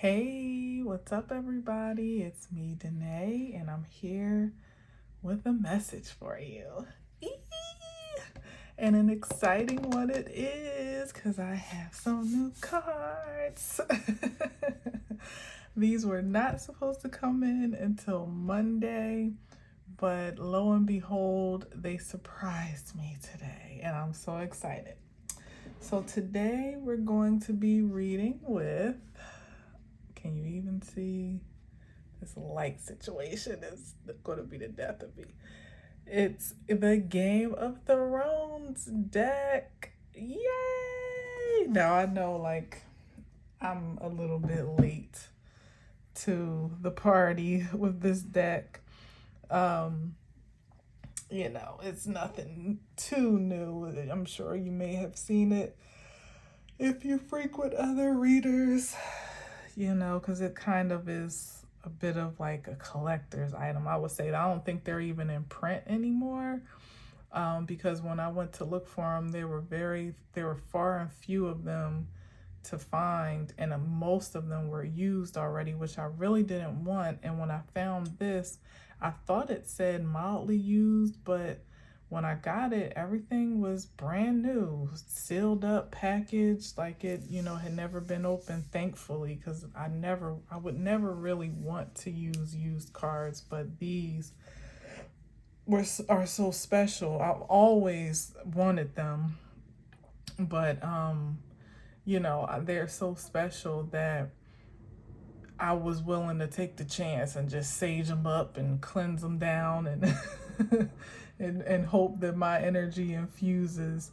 Hey, what's up, everybody? It's me, Danae, and I'm here with a message for you. And an exciting one it is because I have some new cards. These were not supposed to come in until Monday, but lo and behold, they surprised me today, and I'm so excited. So, today we're going to be reading with, can you even see? This light situation is going to be the death of me. It's the Game of Thrones deck. Yay! Now I know, like, I'm a little bit late to the party with this deck. It's nothing too new. I'm sure you may have seen it if you frequent other readers, because it kind of is a bit of like a collector's item, I would say. I don't think they're even in print anymore, because when I went to look for them, there were far and few of them to find, and most of them were used already, which I really didn't want. And when I found this, I thought it said mildly used, but when I got it, everything was brand new, sealed up, packaged, like it, had never been opened, thankfully, because I would never really want to use used cards, but these are so special. I've always wanted them, but they're so special that I was willing to take the chance and just sage them up and cleanse them down and and hope that my energy infuses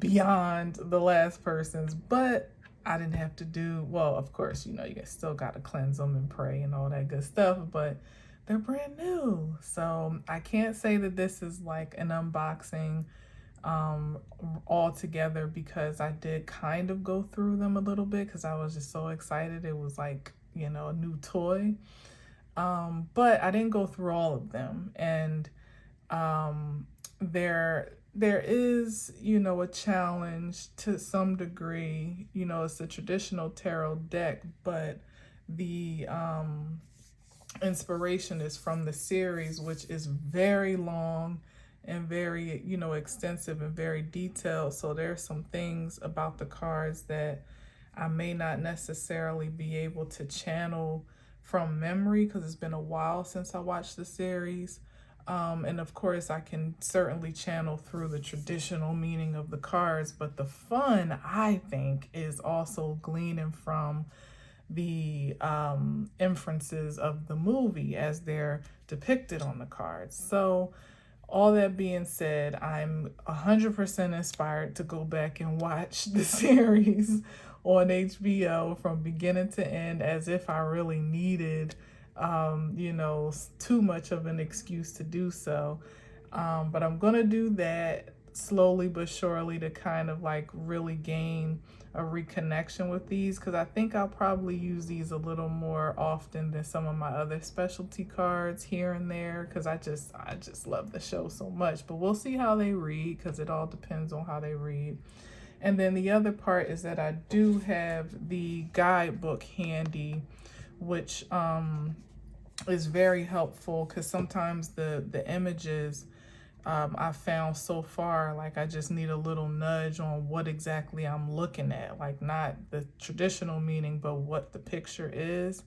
beyond the last person's. But I didn't have to do, well, of course, you still got to cleanse them and pray and all that good stuff, but they're brand new. So I can't say that this is like an unboxing all together, because I did kind of go through them a little bit because I was just so excited. It was like, a new toy. But I didn't go through all of them. And there is, a challenge to some degree. It's a traditional tarot deck, but the inspiration is from the series, which is very long and very, extensive and very detailed. So there's some things about the cards that I may not necessarily be able to channel from memory, because it's been a while since I watched the series. And of course, I can certainly channel through the traditional meaning of the cards, but the fun, I think, is also gleaning from the inferences of the movie as they're depicted on the cards. So, all that being said, I'm 100% inspired to go back and watch the series on HBO from beginning to end, as if I really needed, too much of an excuse to do so. But I'm going to do that slowly but surely to kind of like really gain a reconnection with these, because I think I'll probably use these a little more often than some of my other specialty cards here and there, because I just love the show so much. But we'll see how they read, because it all depends on how they read. And then the other part is that I do have the guidebook handy, which is very helpful, because sometimes the images I've found so far, like I just need a little nudge on what exactly I'm looking at, like not the traditional meaning, but what the picture is.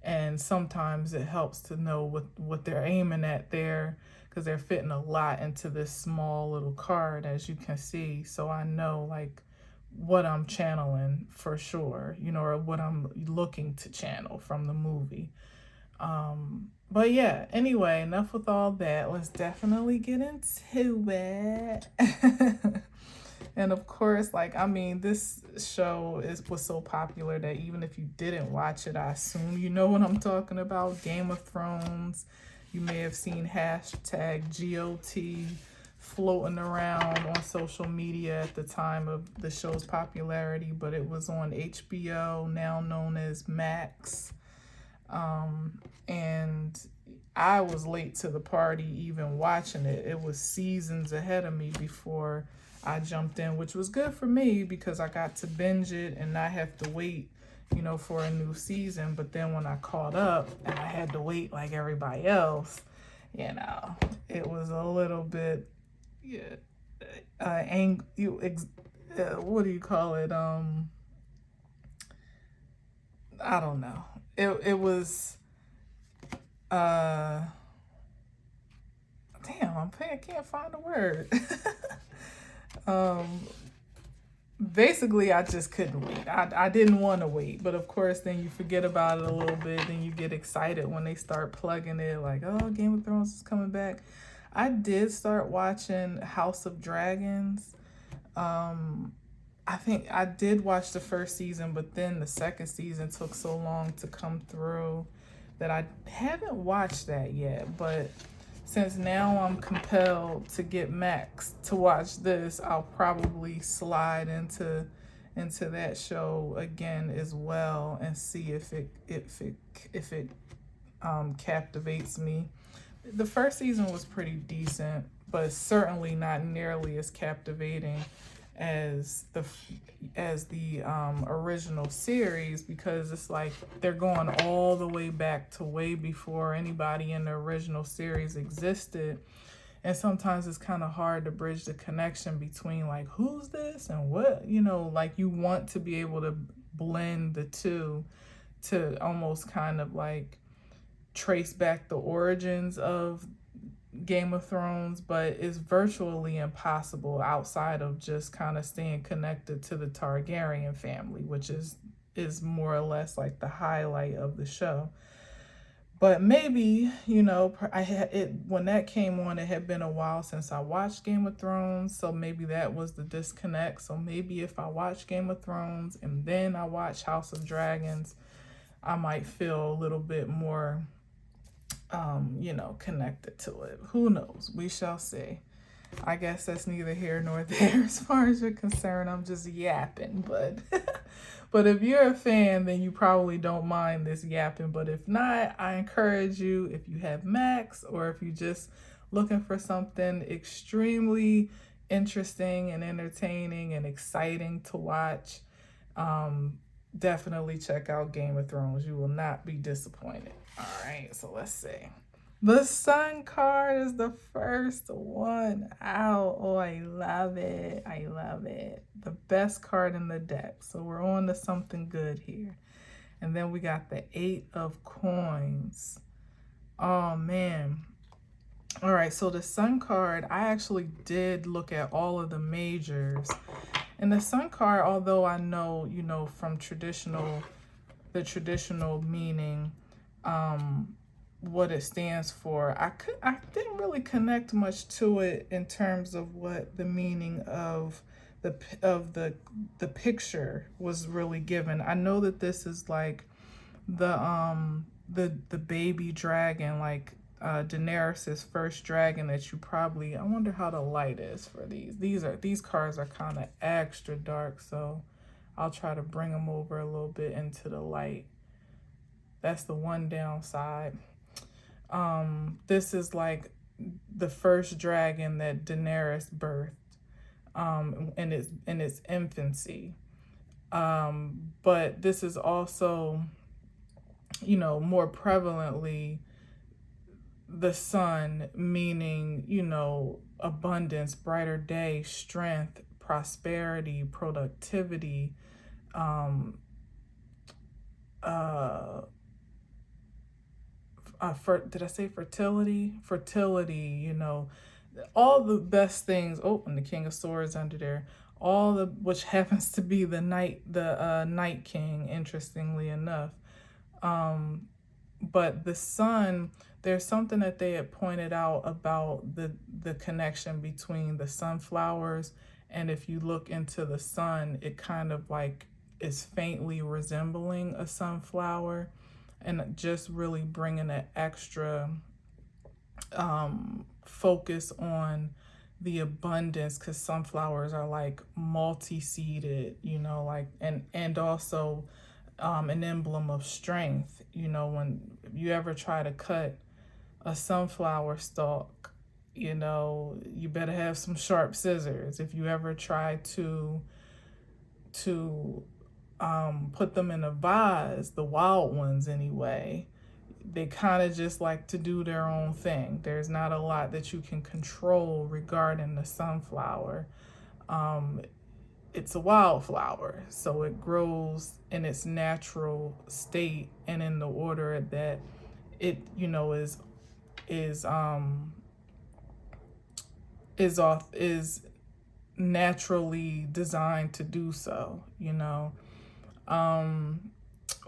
And sometimes it helps to know what they're aiming at there, because they're fitting a lot into this small little card, as you can see. So I know like what I'm channeling for sure, or what I'm looking to channel from the movie. But yeah, anyway, enough with all that. Let's definitely get into it. And of course, this show was so popular that even if you didn't watch it, I assume you know what I'm talking about. Game of Thrones. You may have seen hashtag GOT floating around on social media at the time of the show's popularity, but it was on HBO, now known as Max. And I was late to the party even watching it. It was seasons ahead of me before I jumped in, which was good for me because I got to binge it and not have to wait, you know, for a new season. But then when I caught up and I had to wait like everybody else, you know, it was a little bit, yeah, what do you call it? I don't know. It was, uh, damn, I can't find the word. um, Basically, I just couldn't wait. I didn't want to wait, but of course, then you forget about it a little bit. Then you get excited when they start plugging it, like, oh, Game of Thrones is coming back. I did start watching House of Dragons. I think I did watch the first season, but then the second season took so long to come through that I haven't watched that yet. But since now I'm compelled to get Max to watch this, I'll probably slide into that show again as well and see if it captivates me. The first season was pretty decent, but certainly not nearly as captivating as the original series, because it's like they're going all the way back to way before anybody in the original series existed. And sometimes it's kind of hard to bridge the connection between like, who's this and what, you know, like you want to be able to blend the two to almost kind of like trace back the origins of Game of Thrones, but it's virtually impossible outside of just kind of staying connected to the Targaryen family, which is more or less like the highlight of the show. But maybe, you know, when that came on, it had been a while since I watched Game of Thrones, so maybe that was the disconnect. So maybe if I watch Game of Thrones and then I watch House of Dragons, I might feel a little bit more you know, connected to it. Who knows? We shall see. I guess that's neither here nor there as far as you're concerned. I'm just yapping, but but if you're a fan, then you probably don't mind this yapping. But if not, I encourage you, if you have Max or if you're just looking for something extremely interesting and entertaining and exciting to watch, definitely check out Game of Thrones. You will not be disappointed. All right, so let's see. The Sun card is the first one out. Oh, I love it. I love it. The best card in the deck. So we're on to something good here. And then we got the 8 of Coins. Oh, man. All right, so the Sun card, I actually did look at all of the majors. And the Sun card, although I know, you know, from the traditional meaning, what it stands for, I didn't really connect much to it in terms of what the meaning of the picture was really given. I know that this is like the baby dragon, like Daenerys's first dragon that you probably, I wonder how the light is for these. These cards are kind of extra dark, so I'll try to bring them over a little bit into the light. That's the one downside. This is like the first dragon that Daenerys birthed, in its infancy. But this is also, you know, more prevalently the sun, meaning, you know, abundance, brighter day, strength, prosperity, productivity, did I say fertility? Fertility, you know, all the best things. Oh, and the King of Swords under there. Which happens to be the Night King, interestingly enough. But the sun, there's something that they had pointed out about the connection between the sunflowers, and if you look into the sun, it kind of like is faintly resembling a sunflower, and just really bringing an extra focus on the abundance, because sunflowers are like multi-seeded, you know, like and also an emblem of strength. You know, when you ever try to cut a sunflower stalk, you know, you better have some sharp scissors. If you ever try to put them in a vase, the wild ones anyway. They kind of just like to do their own thing. There's not a lot that you can control regarding the sunflower. Um, it's a wildflower, so it grows in its natural state and in the order that it, is um is naturally designed to do so,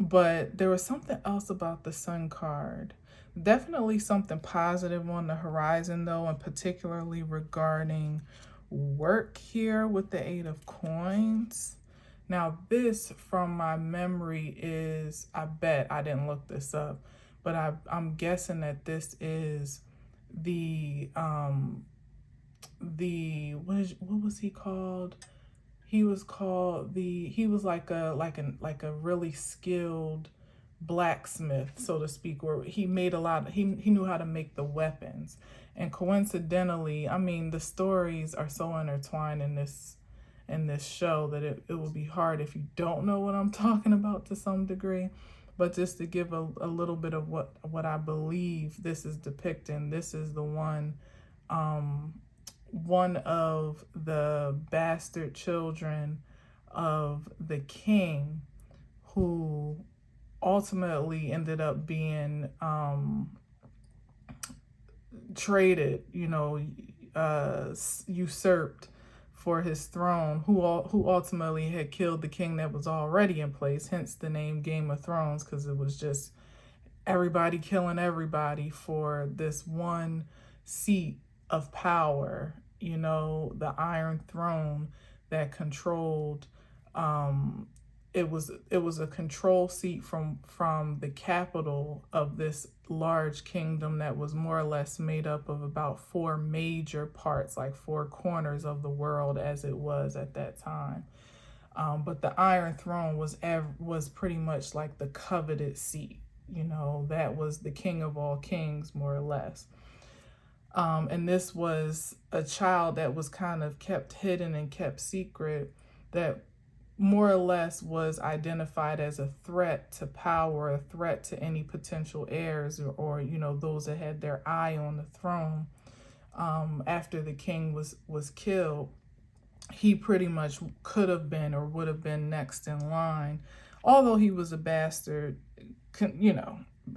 But there was something else about the sun card. Definitely something positive on the horizon, though, and particularly regarding work here with the Eight of Coins. Now, this from my memory is, I bet I didn't look this up, but I'm guessing that this is what was he called? He was like a really skilled blacksmith, so to speak, where he made he knew how to make the weapons. And coincidentally, I mean, the stories are so intertwined in this show that it will be hard if you don't know what I'm talking about to some degree. But just to give a little bit of what I believe this is depicting, this is the one of the bastard children of the king who ultimately ended up being traded, usurped for his throne, who ultimately had killed the king that was already in place, hence the name Game of Thrones, because it was just everybody killing everybody for this one seat of power, the Iron Throne that controlled. It was a control seat from the capital of this large kingdom that was more or less made up of about four major parts, like four corners of the world as it was at that time. But the Iron Throne was pretty much like the coveted seat. That was the king of all kings, more or less. And this was a child that was kind of kept hidden and kept secret, that more or less was identified as a threat to power, a threat to any potential heirs, or those that had their eye on the throne. After the king was killed, he pretty much could have been or would have been next in line, although he was a bastard,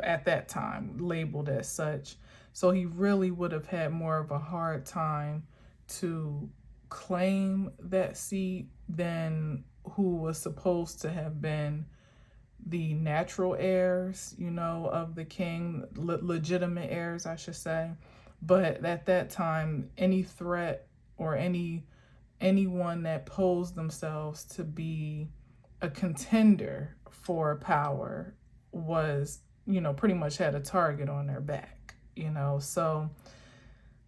at that time labeled as such. So he really would have had more of a hard time to claim that seat than who was supposed to have been the natural heirs, of the king, legitimate heirs, I should say. But at that time, any threat or anyone that posed themselves to be a contender for power was, pretty much had a target on their back, So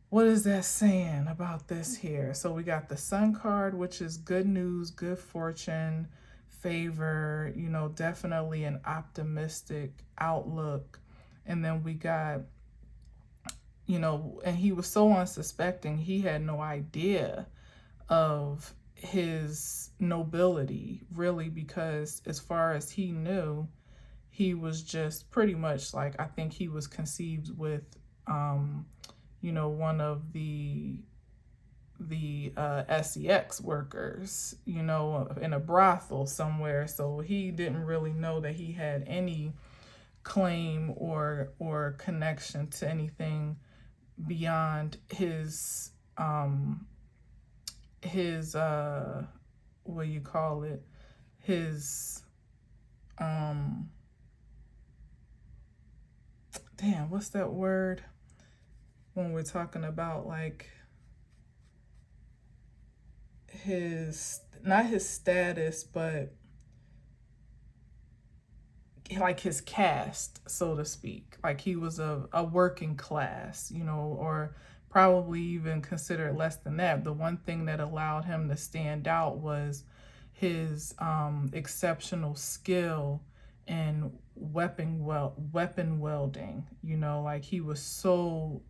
what is that saying about this here? So we got the Sun card, which is good news, good fortune, favor, definitely an optimistic outlook. And then we got, and he was so unsuspecting, he had no idea of his nobility, really, because as far as he knew, he was just pretty much like, I think he was conceived with, one of the sex workers, in a brothel somewhere. So he didn't really know that he had any claim or connection to anything beyond his what do you call it, his what's that word when we're talking about like not his status, but like his caste, so to speak. Like he was a working class, or probably even considered less than that. The one thing that allowed him to stand out was his exceptional skill in weapon welding. Like he was so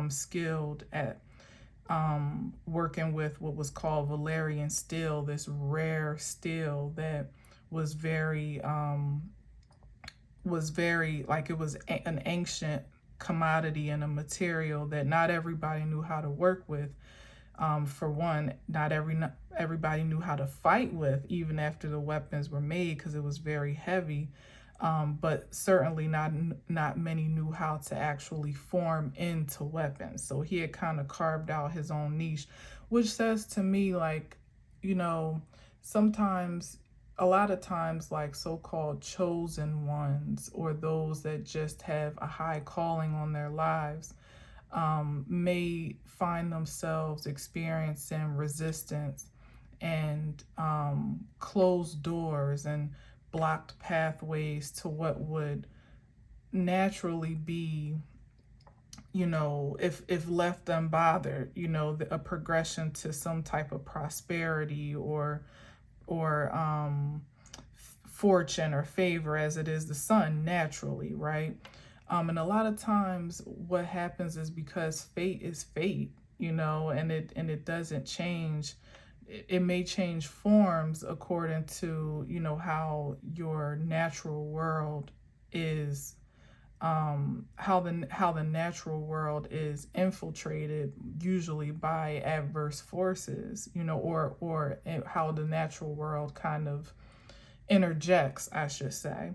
skilled at working with what was called Valerian steel, this rare steel that was very like it was an ancient commodity and a material that not everybody knew how to work with. For one, not everybody knew how to fight with, even after the weapons were made, because it was very heavy. But certainly not many knew how to actually form into weapons. So he had kind of carved out his own niche, which says to me, like, you know, sometimes, a lot of times, like so-called chosen ones, or those that just have a high calling on their lives, may find themselves experiencing resistance and closed doors and blocked pathways to what would naturally be, if left unbothered, a progression to some type of prosperity or fortune or favor, as it is the sun naturally, right? And a lot of times what happens is because fate is fate, and it doesn't change. It may change forms according to, how your natural world is, how the natural world is infiltrated, usually by adverse forces, or how the natural world kind of interjects, I should say,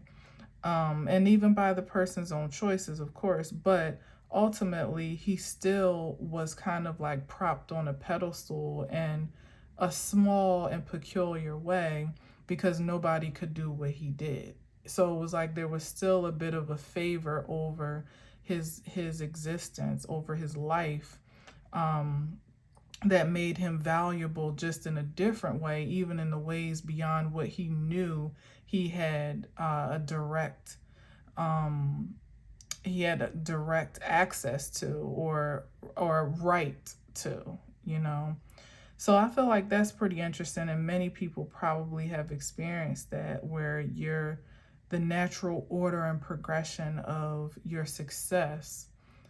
and even by the person's own choices, of course. But ultimately, he still was kind of like propped on a pedestal in a small and peculiar way, because nobody could do what he did. So it was like there was still a bit of a favor over his existence, over his life, that made him valuable just in a different way, even in the ways beyond what he knew he had a direct access to, or right to, you know. So I feel like that's pretty interesting, and many people probably have experienced that, where the natural order and progression of your success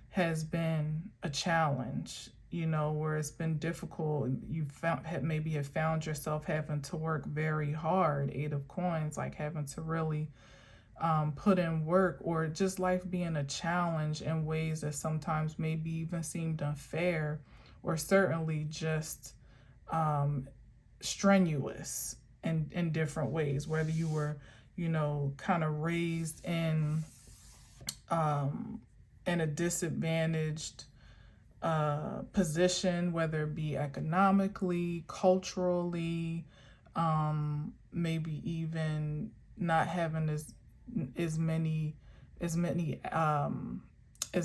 has been a challenge, where it's been difficult. Maybe have found yourself having to work very hard, Eight of Coins, like having to really put in work, or just life being a challenge in ways that sometimes maybe even seemed unfair, or certainly just strenuous in different ways, whether you were, kind of raised in a disadvantaged position, whether it be economically, culturally, maybe even not having as many as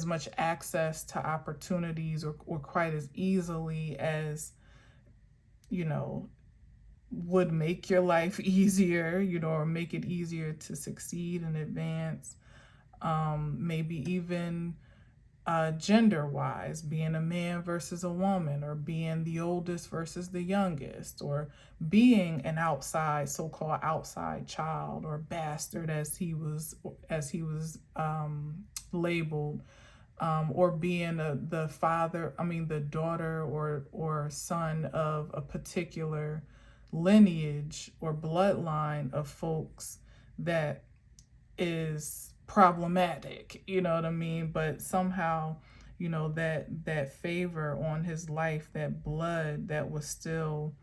much access to opportunities, or quite as easily as, would make your life easier, or make it easier to succeed and advance. Maybe even gender wise, being a man versus a woman, or being the oldest versus the youngest, or being an so-called outside child, or bastard, as he was labeled, or being the daughter or son of a particular lineage or bloodline of folks that is problematic, you know what I mean? But somehow, that favor on his life, that blood that was still,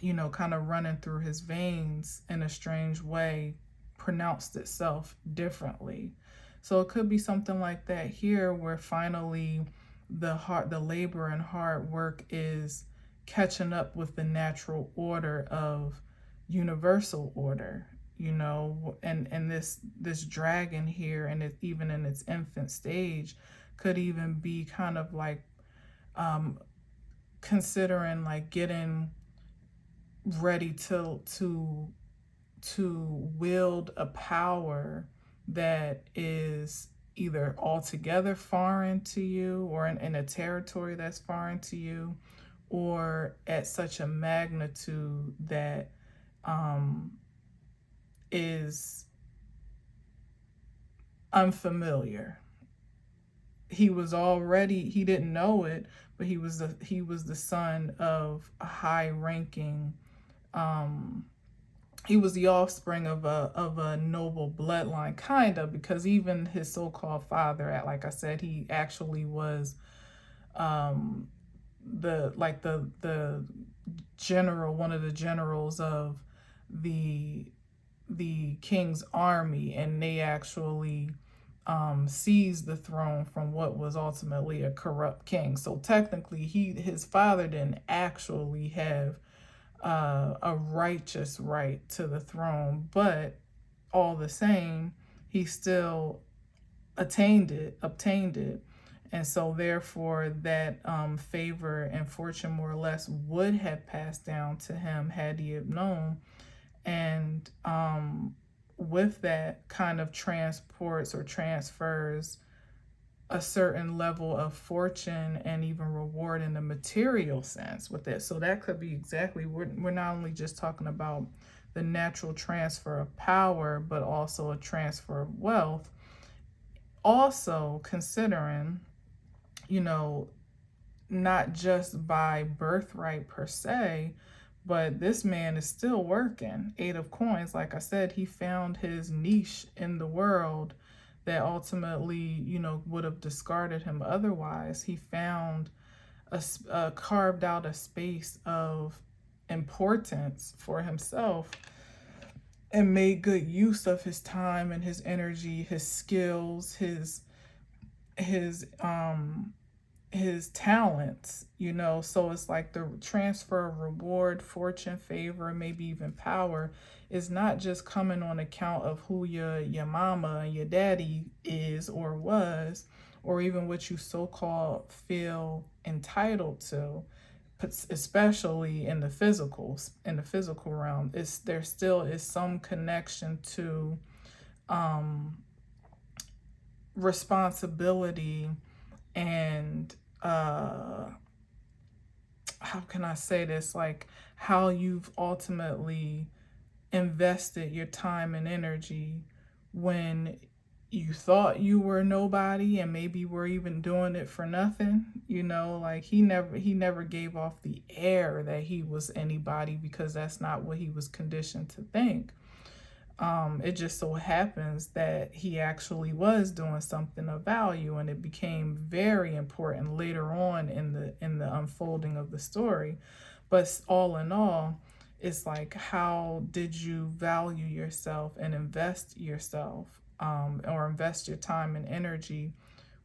kind of running through his veins in a strange way, pronounced itself differently. So it could be something like that here, where finally the labor and hard work is catching up with the natural order of universal order, and this dragon here, and it even in its infant stage, could even be kind of like considering like getting ready to wield a power that is either altogether foreign to you, or in a territory that's foreign to you, or at such a magnitude that is unfamiliar. He didn't know it, but he was the son of a high ranking he was the offspring of a noble bloodline, kind of, because even his so-called father, like I said, he actually was um, the general, one of the generals of the king's army, and they actually seized the throne from what was ultimately a corrupt king. So technically, his father didn't actually have a righteous right to the throne, but all the same, he still obtained it. And so therefore that favor and fortune more or less would have passed down to him had he have known. And with that kind of transports or transfers a certain level of fortune and even reward in the material sense with it. So that could be exactly, we're not only just talking about the natural transfer of power, but also a transfer of wealth. Also considering, you know, not just by birthright per se, but this man is still working. Eight of Coins, like I said, he found his niche in the world that ultimately, you know, would have discarded him otherwise. He found carved out a space of importance for himself and made good use of his time and his energy, his skills, his talents, you know. So it's like the transfer of reward, fortune, favor, maybe even power is not just coming on account of who your mama and your daddy is or was, or even what you so-called feel entitled to, especially in the physical realm. There still is some connection to responsibility and how can I say this, like how you've ultimately invested your time and energy when you thought you were nobody and maybe were even doing it for nothing. You know, like he never gave off the air that he was anybody, because that's not what he was conditioned to think. It just so happens that he actually was doing something of value, and it became very important later on in the unfolding of the story. But all in all, it's like, how did you value yourself and invest yourself, or invest your time and energy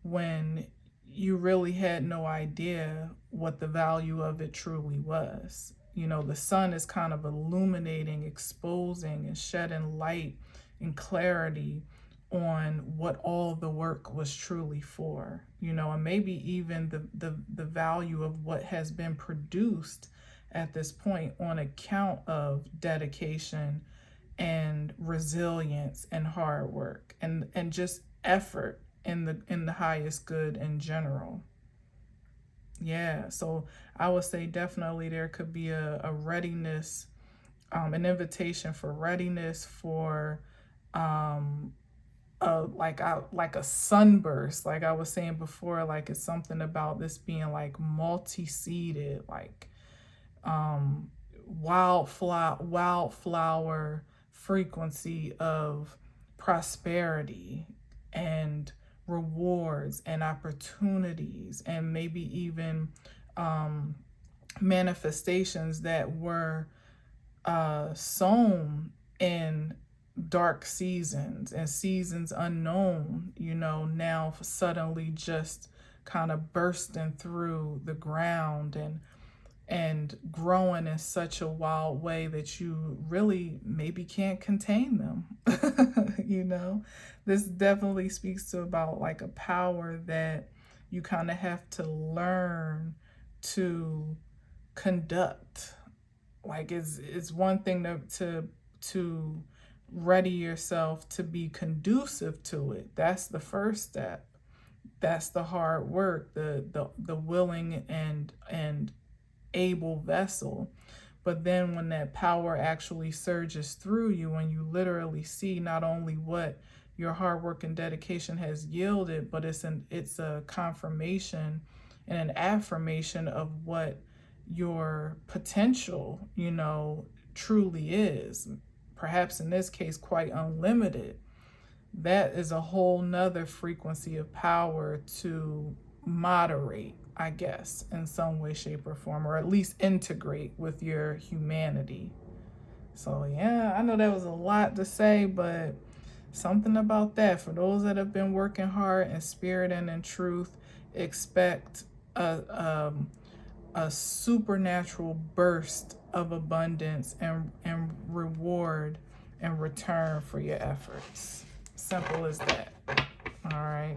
when you really had no idea what the value of it truly was? You know, the sun is kind of illuminating, exposing, and shedding light and clarity on what all the work was truly for, you know, and maybe even the value of what has been produced at this point on account of dedication and resilience and hard work and just effort in the highest good in general. Yeah, so I would say definitely there could be a readiness, an invitation for readiness for like a sunburst, like I was saying before. Like, it's something about this being like multi-seeded, like wildflower frequency of prosperity and rewards and opportunities, and maybe even manifestations that were sown in dark seasons and seasons unknown, you know, now suddenly just kind of bursting through the ground and growing in such a wild way that you really maybe can't contain them. You know, this definitely speaks to about like a power that you kind of have to learn to conduct. Like, it's one thing to ready yourself to be conducive to it. That's the first step. That's the hard work, the willing and able vessel. But then when that power actually surges through you, and you literally see not only what your hard work and dedication has yielded, but it's a confirmation and an affirmation of what your potential, you know, truly is. perhaps in this case quite unlimited, that is a whole nother frequency of power to moderate, I guess, in some way, shape, or form, or at least integrate with your humanity. So yeah, I know that was a lot to say, but something about that. For those that have been working hard in spirit and in truth, expect a supernatural burst of abundance and reward and return for your efforts. Simple as that. All right.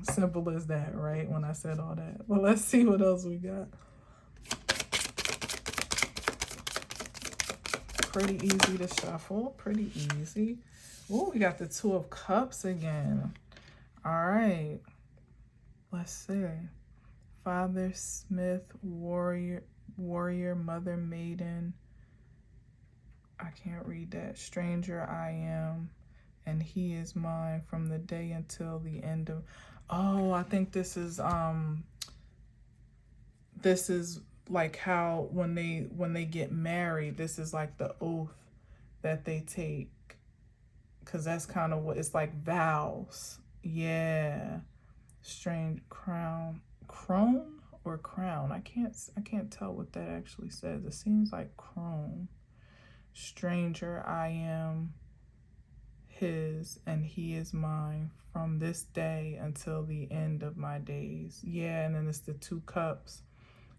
Simple as that, right? When I said all that. Well, let's see what else we got. Pretty easy to shuffle. Pretty easy. Oh, we got the Two of Cups again. All right. Let's see. Father, Smith, warrior, mother, maiden. I can't read that. Stranger, I am, and he is mine from the day until the end of. Oh, I think this is like how when they get married, this is like the oath that they take, because that's kind of what it's like, vows. Yeah. Strange, crone or crown. I can't tell what that actually says. It seems like crone. Stranger, I am his and he is mine from this day until the end of my days. Yeah, and then it's the two cups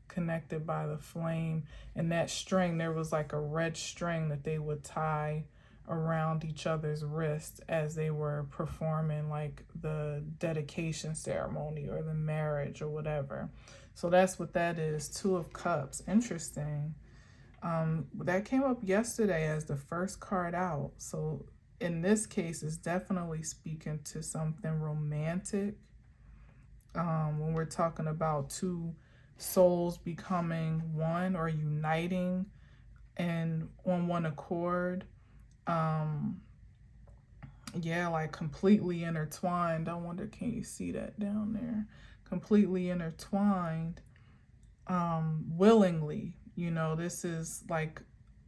connected by the flame, and that string, there was like a red string that they would tie around each other's wrists as they were performing like the dedication ceremony or the marriage or whatever. So that's what that is. Two of Cups. Interesting. That came up yesterday as the first card out. So in this case, it's definitely speaking to something romantic. When we're talking about two souls becoming one or uniting and on one accord. Yeah, like completely intertwined. I wonder, can you see that down there? Completely intertwined, willingly. You know, this is like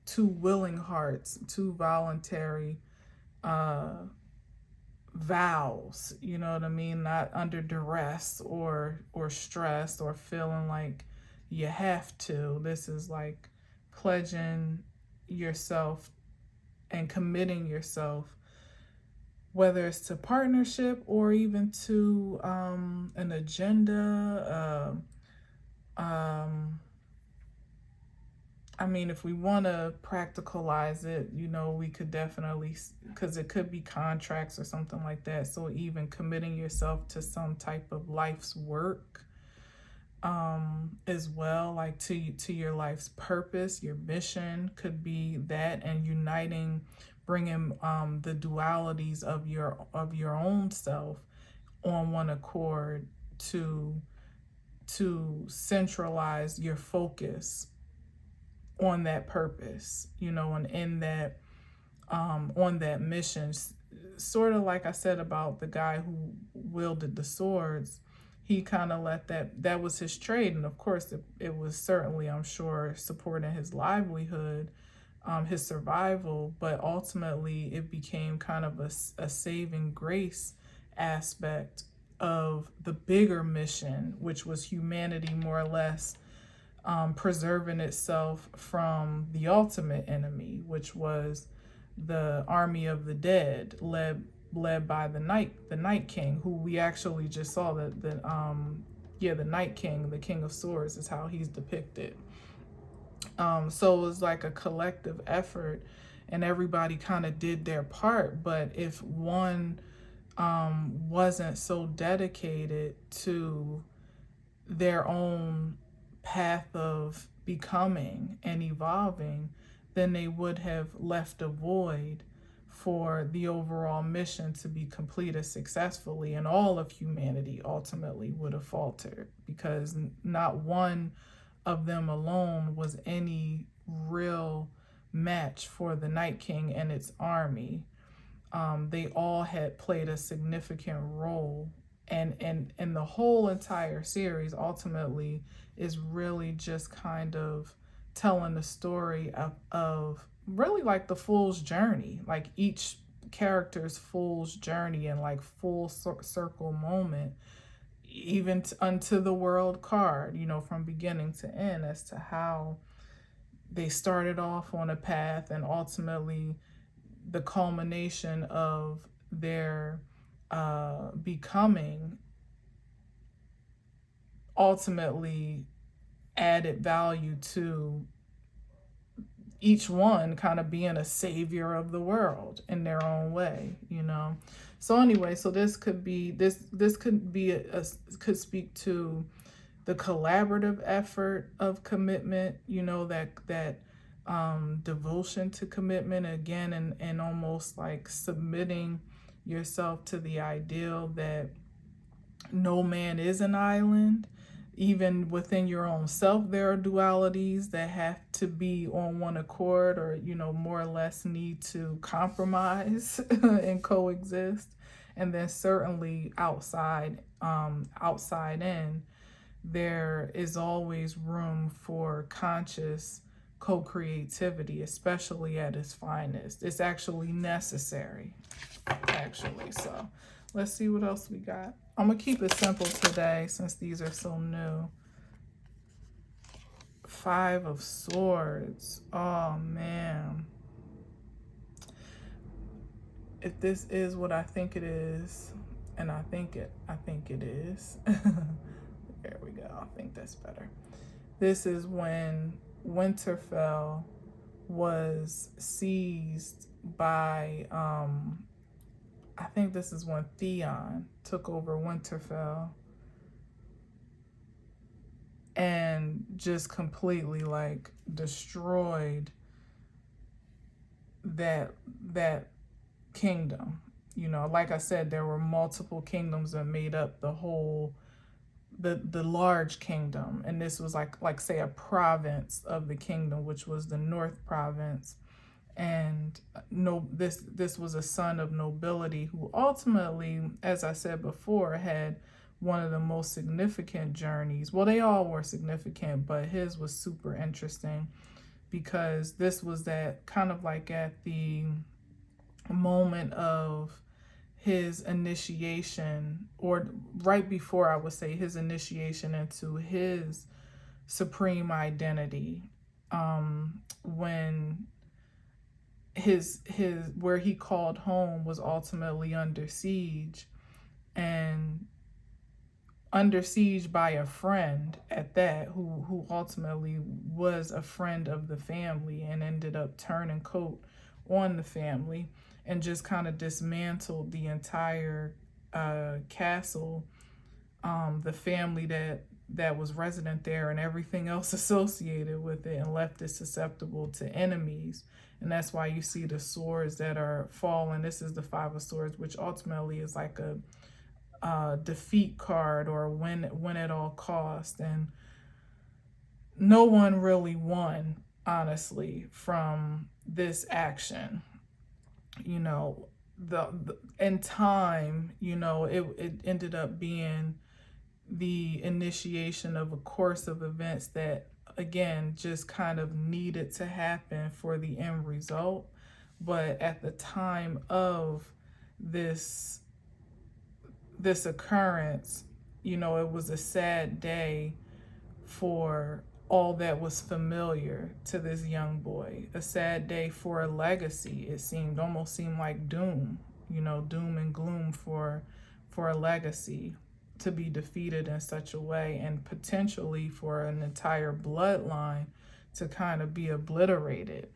two willing hearts, two voluntary vows, you know what I mean? Not under duress or stress or feeling like you have to. This is like pledging yourself and committing yourself, whether it's to partnership or even to an agenda. I mean, if we want to practicalize it, you know, we could definitely, because it could be contracts or something like that. So even committing yourself to some type of life's work as well, like to your life's purpose, your mission could be that, and uniting, bringing the dualities of your own self on one accord to centralize your focus on that purpose, you know, and in that on that mission. Sort of like I said about the guy who wielded the swords, he kind of let that was his trade, and of course it was certainly, I'm sure, supporting his livelihood, his survival, but ultimately it became kind of a saving grace aspect of the bigger mission, which was humanity more or less preserving itself from the ultimate enemy, which was the army of the dead, led by the Night King, who we actually just saw the Night King, the King of Swords, is how he's depicted. So it was like a collective effort, and everybody kind of did their part. But if one wasn't so dedicated to their own path of becoming and evolving, then they would have left a void for the overall mission to be completed successfully, and all of humanity ultimately would have faltered, because not one of them alone was any real match for the Night King and its army. They all had played a significant role, and the whole entire series ultimately is really just kind of telling the story of really like the fool's journey, like each character's fool's journey and like full circle moment, even unto the world card, you know, from beginning to end, as to how they started off on a path and ultimately the culmination of their becoming ultimately added value to each one kind of being a savior of the world in their own way, you know. So anyway, so this could be this could be could speak to the collaborative effort of commitment, you know, that devotion to commitment again, and almost like submitting yourself to the ideal that no man is an island. Even within your own self, there are dualities that have to be on one accord, or, you know, more or less need to compromise and coexist. And then certainly outside in, there is always room for conscious co-creativity, especially at its finest. It's actually necessary, actually. So let's see what else we got. I'm gonna keep it simple today since these are so new. 5 of Swords. Oh man. If this is what I think it is, and I think it is. There we go. I think that's better. This is when Winterfell was seized by I think this is when Theon took over Winterfell and just completely like destroyed that kingdom. You know, like I said, there were multiple kingdoms that made up the whole the large kingdom, and this was like say a province of the kingdom, which was the North Province. And no, this was a son of nobility who ultimately, as I said before, had one of the most significant journeys. Well, they all were significant, but his was super interesting because this was that kind of like at the moment of his initiation, or right before, I would say, his initiation into his supreme identity, when his where he called home was ultimately under siege, and under siege by a friend at that, who ultimately was a friend of the family and ended up turning coat on the family and just kind of dismantled the entire castle, the family that was resident there and everything else associated with it, and left it susceptible to enemies. And that's why you see the swords that are fallen. This is the 5 of Swords, which ultimately is like a defeat card, or win at all cost. And no one really won, honestly, from this action. You know, the in time, you know, it ended up being the initiation of a course of events that, again, just kind of needed to happen for the end result. But at the time of this occurrence, you know, it was a sad day for all that was familiar to this young boy. A sad day for a legacy. It almost seemed like doom, you know, doom and gloom for a legacy to be defeated in such a way, and potentially for an entire bloodline to kind of be obliterated.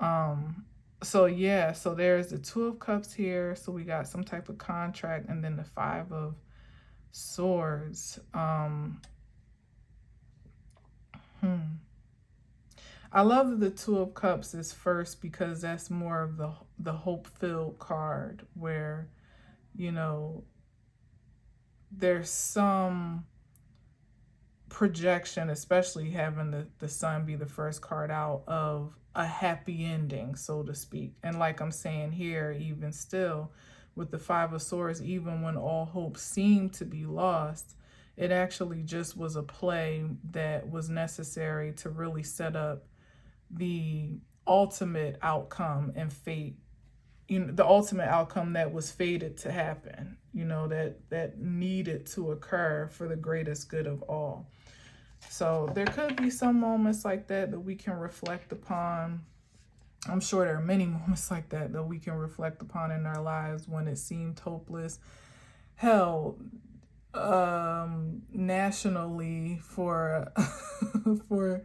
So yeah, so there's the 2 of Cups here. So we got some type of contract, and then the 5 of Swords. I love that the 2 of Cups is first, because that's more of the hope-filled card, where, you know, there's some projection, especially having the sun be the first card out, of a happy ending, so to speak. And like I'm saying here, even still, with the 5 of Swords, even when all hope seemed to be lost, it actually just was a play that was necessary to really set up the ultimate outcome and fate, the ultimate outcome that was fated to happen, that needed to occur for the greatest good of all. So there could be some moments like that that we can reflect upon. I'm sure there are many moments like that that we can reflect upon in our lives when it seemed hopeless. Hell, nationally for for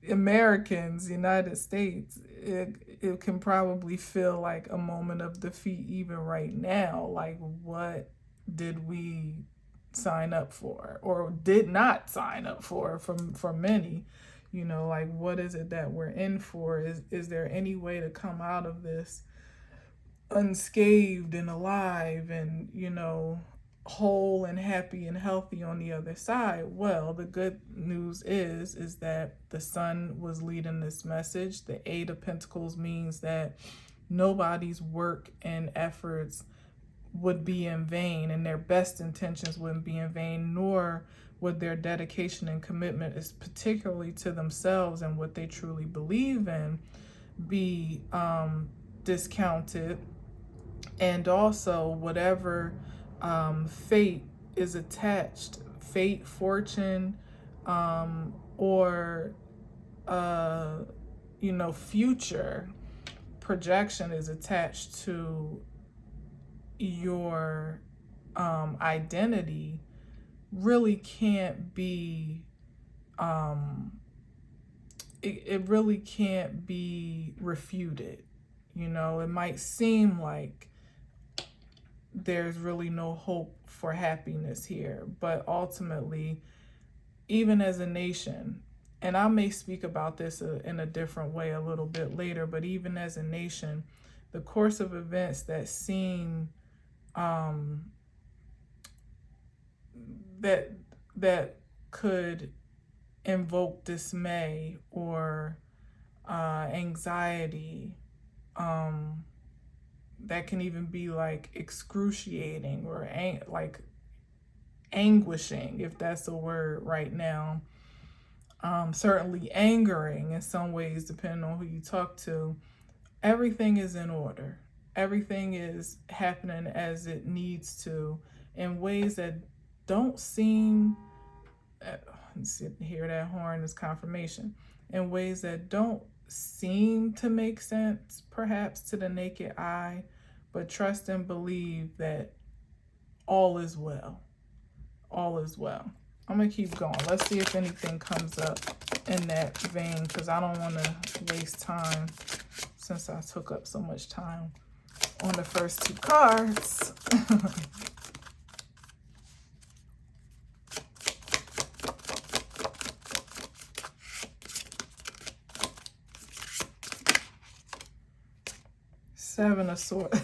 Americans, United States, it can probably feel like a moment of defeat even right now. Like, what did we sign up for or did not sign up for many? Like, what is it that we're in for? Is there any way to come out of this unscathed and alive and, whole and happy and healthy on the other side? Well, the good news is that the Sun was leading this message. The Eight of Pentacles means that nobody's work and efforts would be in vain, and their best intentions wouldn't be in vain, nor would their dedication and commitment, is particularly to themselves and what they truly believe in, be discounted. And also, whatever fate is attached, fate, fortune, or future projection is attached to your identity, really can't be it really can't be refuted. It might seem like there's really no hope for happiness here, but ultimately, even as a nation, and I may speak about this in a different way a little bit later, but even as a nation, the course of events that seem that could invoke dismay or anxiety, that can even be like excruciating or like anguishing, if that's a word right now. Certainly angering in some ways, depending on who you talk to. Everything is in order. Everything is happening as it needs to, in ways that don't seem, hear that horn is confirmation, in ways that don't seem to make sense, perhaps to the naked eye, but trust and believe that all is well. All is well. I'm going to keep going. Let's see if anything comes up in that vein, because I don't want to waste time since I took up so much time on the first two cards. Seven of Swords,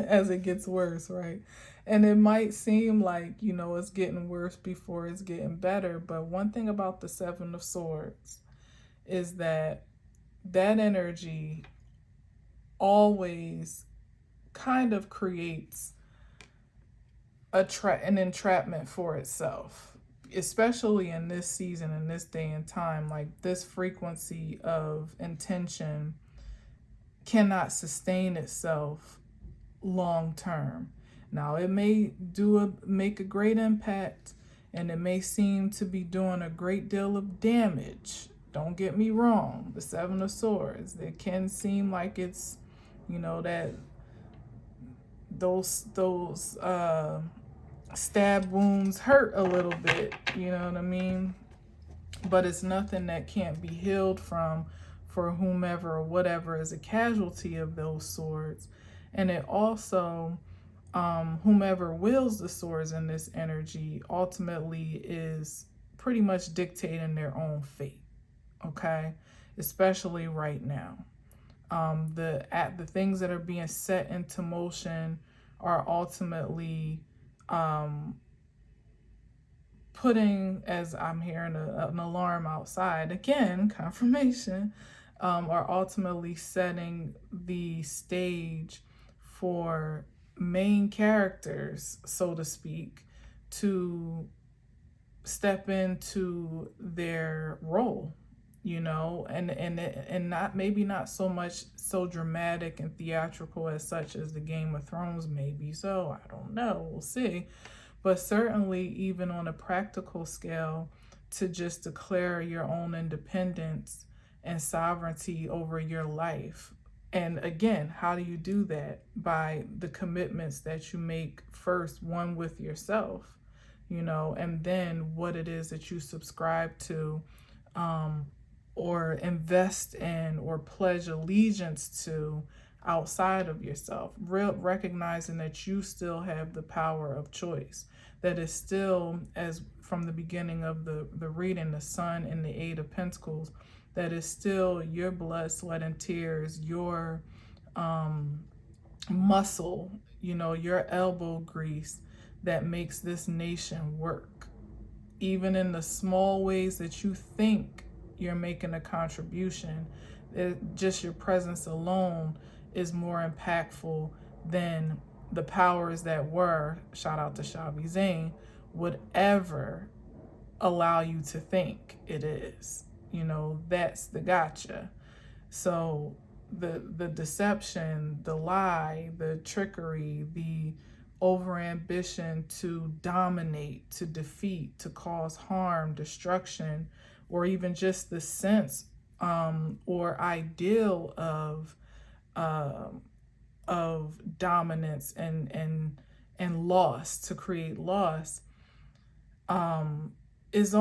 as it gets worse, right? And it might seem like, it's getting worse before it's getting better. But one thing about the Seven of Swords is that energy always kind of creates an entrapment for itself, especially in this season, in this day and time. Like, this frequency of intention cannot sustain itself long term. Now, it may make a great impact, and it may seem to be doing a great deal of damage. Don't get me wrong. The Seven of Swords, it can seem like it's, that those stab wounds hurt a little bit, you know what I mean? But it's nothing that can't be healed from for whomever or whatever is a casualty of those swords. And it also, whomever wields the swords in this energy ultimately is pretty much dictating their own fate, okay? Especially right now. The things that are being set into motion are ultimately putting, as I'm hearing an alarm outside, again, confirmation, are ultimately setting the stage for main characters, so to speak, to step into their role, and not, maybe not so much so dramatic and theatrical as such as the Game of Thrones maybe. So I don't know, we'll see. But certainly even on a practical scale, to just declare your own independence and sovereignty over your life. And again, how do you do that? By the commitments that you make first, one with yourself, and then what it is that you subscribe to, or invest in, or pledge allegiance to outside of yourself. Recognizing that you still have the power of choice. That is still, as from the beginning of the reading, the Sun and the Eight of Pentacles, that is still your blood, sweat, and tears, your muscle, your elbow grease that makes this nation work. Even in the small ways that you think you're making a contribution, just your presence alone is more impactful than the powers that were, shout out to Shavi Zane, would ever allow you to think it is. That's the gotcha. So the deception, the lie, the trickery, the overambition to dominate, to defeat, to cause harm, destruction, or even just the sense or ideal of dominance and loss, to create loss, is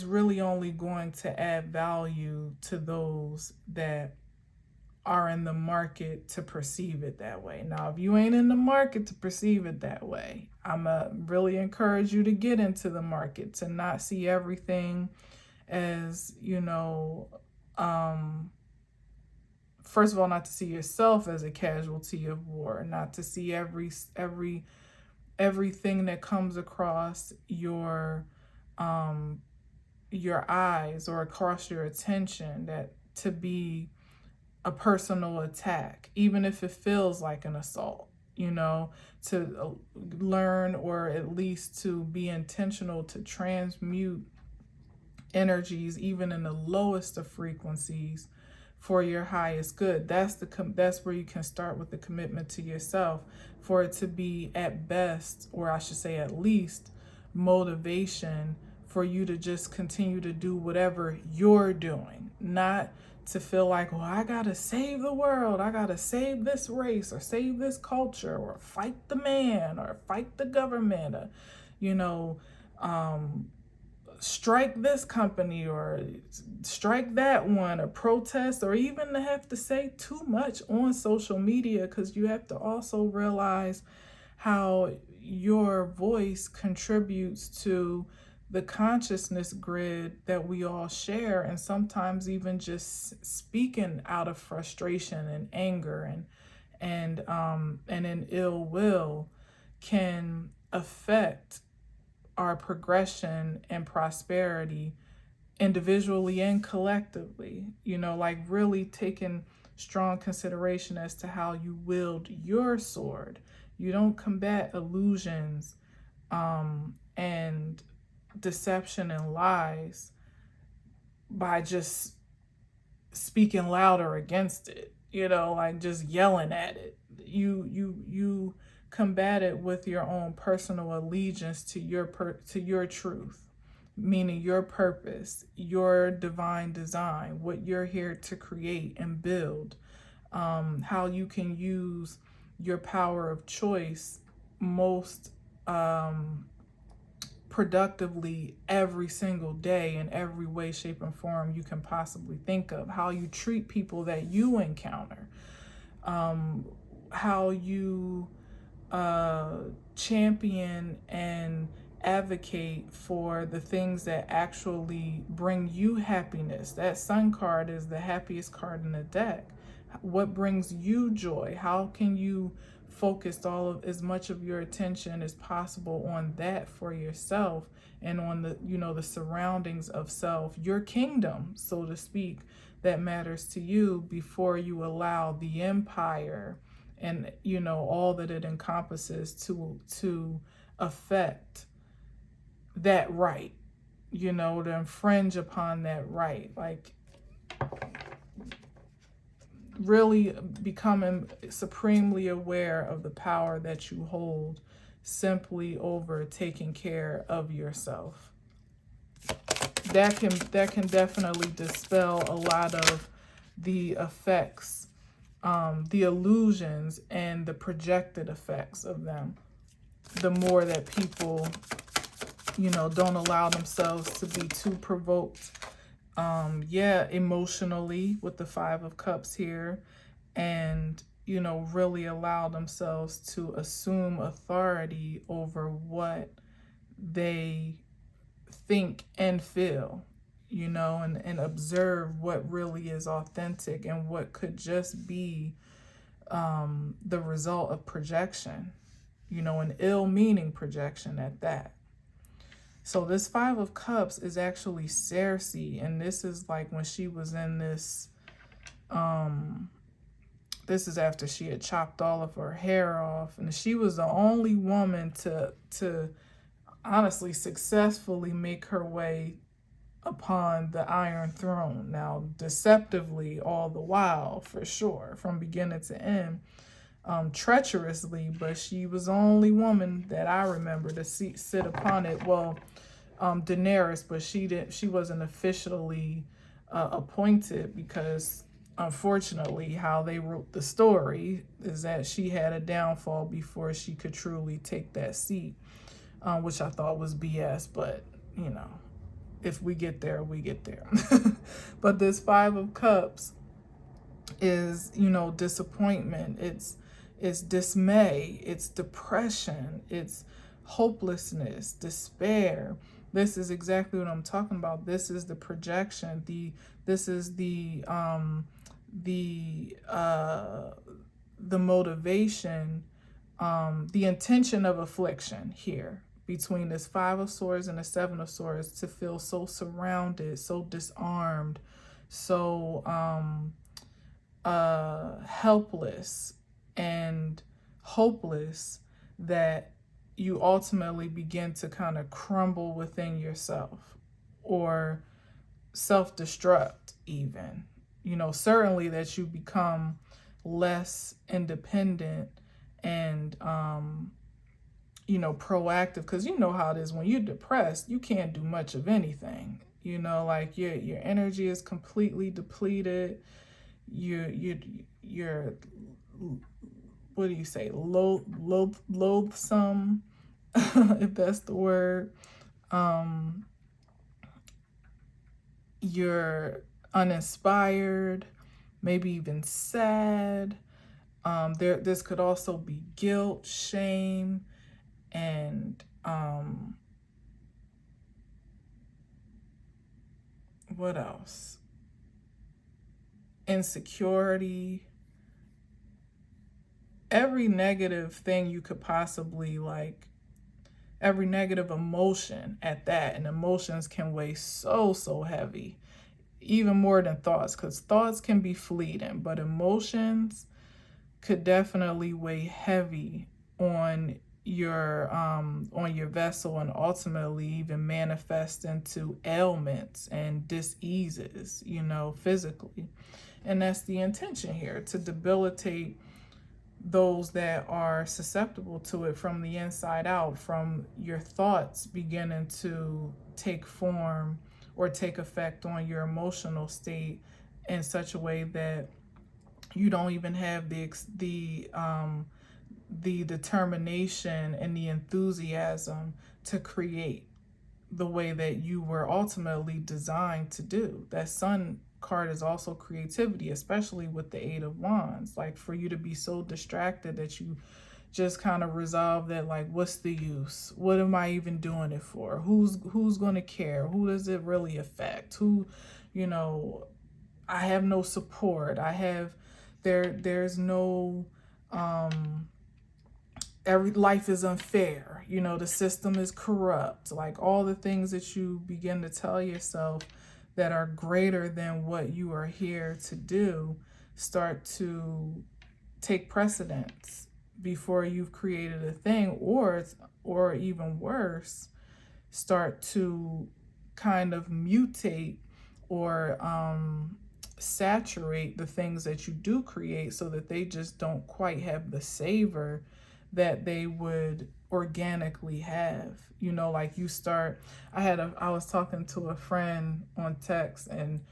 really only going to add value to those that are in the market to perceive it that way. Now, if you ain't in the market to perceive it that way, I'm really encourage you to get into the market, to not see everything as, first of all, not to see yourself as a casualty of war, not to see everything that comes across your eyes or across your attention, that to be a personal attack, even if it feels like an assault, to learn, or at least to be intentional to transmute energies, even in the lowest of frequencies, for your highest good. That's where you can start with the commitment to yourself, for it to be at best, or I should say at least, motivation for you to just continue to do whatever you're doing, not to feel like, well, I gotta save the world, I gotta save this race, or save this culture, or fight the man, or fight the government, or strike this company, or strike that one, or protest, or even to have to say too much on social media, because you have to also realize how your voice contributes to the consciousness grid that we all share. And sometimes even just speaking out of frustration and anger and in ill will can affect our progression and prosperity individually and collectively, like really taking strong consideration as to how you wield your sword. You don't combat illusions and deception and lies by just speaking louder against it, like just yelling at it. You combat it with your own personal allegiance to your truth, meaning your purpose, your divine design, what you're here to create and build, how you can use your power of choice most productively every single day, in every way, shape, and form you can possibly think of, how you treat people that you encounter, how you champion and advocate for the things that actually bring you happiness. That Sun card is the happiest card in the deck. What brings you joy? How can you focus as much of your attention as possible on that for yourself, and on the surroundings of self, your kingdom, so to speak, that matters to you, before you allow the empire and all that it encompasses to affect that right. you know, to infringe upon that right. Like, really becoming supremely aware of the power that you hold simply over taking care of yourself. That can definitely dispel a lot of the effects, the illusions and the projected effects of them. The more that people, you know, don't allow themselves to be too provoked, emotionally with the Five of Cups here, and, you know, really allow themselves to assume authority over what they think and feel, you know, and observe what really is authentic and what could just be the result of projection, you know, an ill-meaning projection at that. So this Five of Cups is actually Cersei, and this is like when she was in this, this is after she had chopped all of her hair off, and she was the only woman to honestly successfully make her way upon the Iron Throne. Now, deceptively all the while, for sure, from beginning to end, treacherously, but she was the only woman that I remember to sit upon it. Well, Daenerys, but she wasn't officially appointed, because unfortunately how they wrote the story is that she had a downfall before she could truly take that seat, which I thought was BS, but you know, if we get there, we get there. But this Five of Cups is, you know, disappointment, it's dismay, it's depression, it's hopelessness, despair. This is exactly what I'm talking about. This is the projection, this is the motivation, the intention of affliction here between this Five of Swords and the Seven of Swords, to feel so surrounded, so disarmed, so helpless and hopeless, that you ultimately begin to kind of crumble within yourself, or self-destruct even. You know, certainly that you become less independent and you know, proactive, because you know how it is when you're depressed, you can't do much of anything. You know, like your energy is completely depleted. You're what do you say, loathsome, if that's the word. You're uninspired, maybe even sad. This could also be guilt, shame, and what else? Insecurity. Every negative thing you could possibly, like, every negative emotion at that. And emotions can weigh so heavy, even more than thoughts, because thoughts can be fleeting, but emotions could definitely weigh heavy on your vessel, and ultimately even manifest into ailments and diseases, you know, physically. And that's the intention here, to debilitate those that are susceptible to it from the inside out, from your thoughts beginning to take form or take effect on your emotional state in such a way that you don't even have the determination and the enthusiasm to create the way that you were ultimately designed to do. That Sun card is also creativity, especially with the Eight of Wands. Like, for you to be so distracted that you just kind of resolve that, like, what's the use? What am I even doing it for? Who's going to care? Who does it really affect? Who, you know, I have no support. There's no every life is unfair, you know, the system is corrupt. Like, all the things that you begin to tell yourself that are greater than what you are here to do start to take precedence before you've created a thing, or even worse, start to kind of mutate or saturate the things that you do create, so that they just don't quite have the savor that they would organically have. You know, like you start, I was talking to a friend on text, and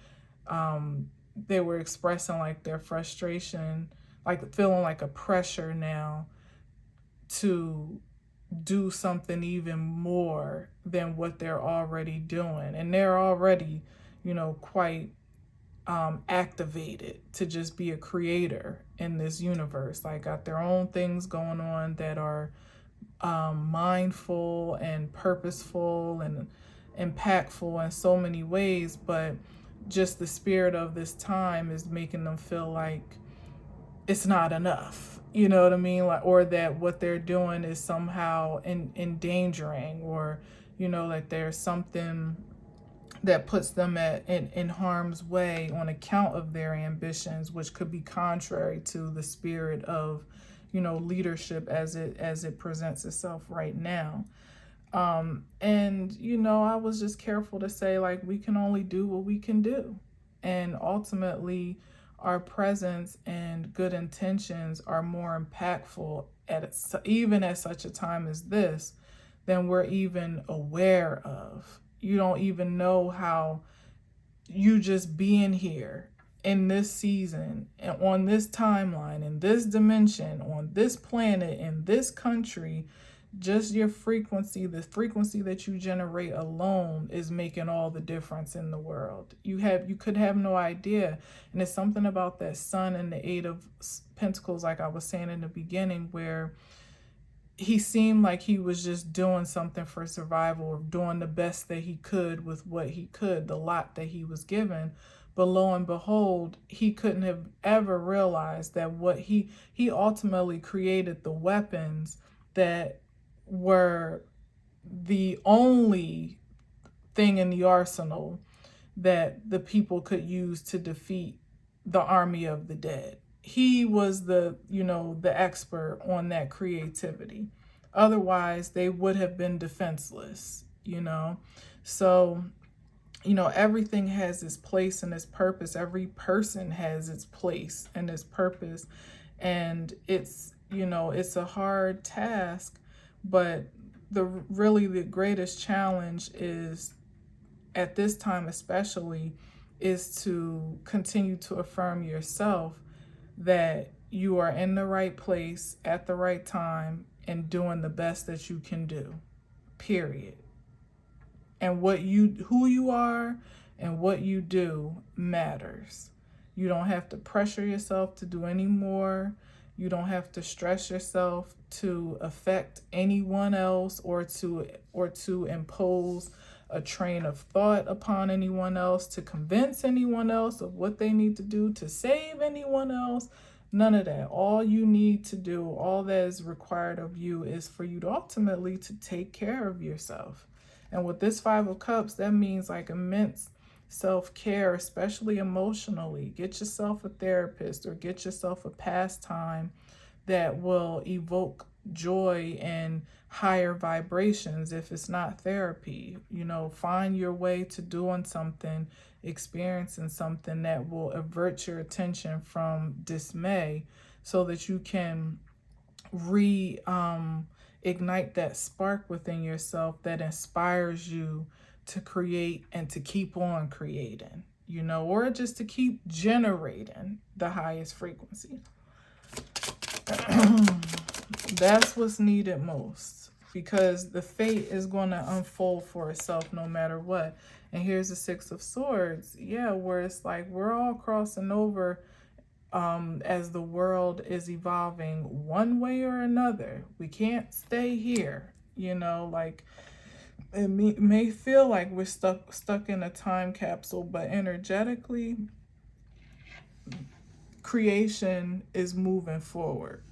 they were expressing like their frustration, like feeling like a pressure now to do something even more than what they're already doing. And they're already, you know, quite activated to just be a creator in this universe. Like, got their own things going on that are mindful and purposeful and impactful in so many ways, but just the spirit of this time is making them feel like it's not enough. You know what I mean? Like, or that what they're doing is somehow endangering, or, you know, like there's something that puts them in harm's way on account of their ambitions, which could be contrary to the spirit of, you know, leadership as it presents itself right now. And, you know, I was just careful to say, like, we can only do what we can do. And ultimately, our presence and good intentions are more impactful even at such a time as this than we're even aware of. You don't even know how you just being here in this season and on this timeline, in this dimension, on this planet, in this country, just your frequency, the frequency that you generate alone is making all the difference in the world. You could have no idea. And it's something about that sun and the Eight of Pentacles, like I was saying in the beginning, where he seemed like he was just doing something for survival, or doing the best that he could with what he could, the lot that he was given. But lo and behold, he couldn't have ever realized that what he ultimately created the weapons that were the only thing in the arsenal that the people could use to defeat the army of the dead. He was the expert on that creativity. Otherwise, they would have been defenseless, So, everything has its place and its purpose. Every person has its place and its purpose. And it's a hard task, but the greatest challenge is, at this time especially, is to continue to affirm yourself that you are in the right place at the right time and doing the best that you can do, period. And who you are and what you do matters. You don't have to pressure yourself to do any more. You don't have to stress yourself to affect anyone else, or to impose a train of thought upon anyone else, to convince anyone else of what they need to do to save anyone else. None of that. All you need to do, all that is required of you, is for you to ultimately to take care of yourself. And with this Five of Cups, that means like immense self-care, especially emotionally. Get yourself a therapist, or get yourself a pastime that will evoke joy and higher vibrations. If it's not therapy, find your way to doing something, experiencing something that will avert your attention from dismay, so that you can ignite that spark within yourself that inspires you to create and to keep on creating, or just to keep generating the highest frequency. That's what's needed most, because the fate is going to unfold for itself no matter what. And here's the Six of Swords. Yeah, where it's like we're all crossing over as the world is evolving one way or another. We can't stay here, like it may feel like we're stuck in a time capsule, but energetically, creation is moving forward,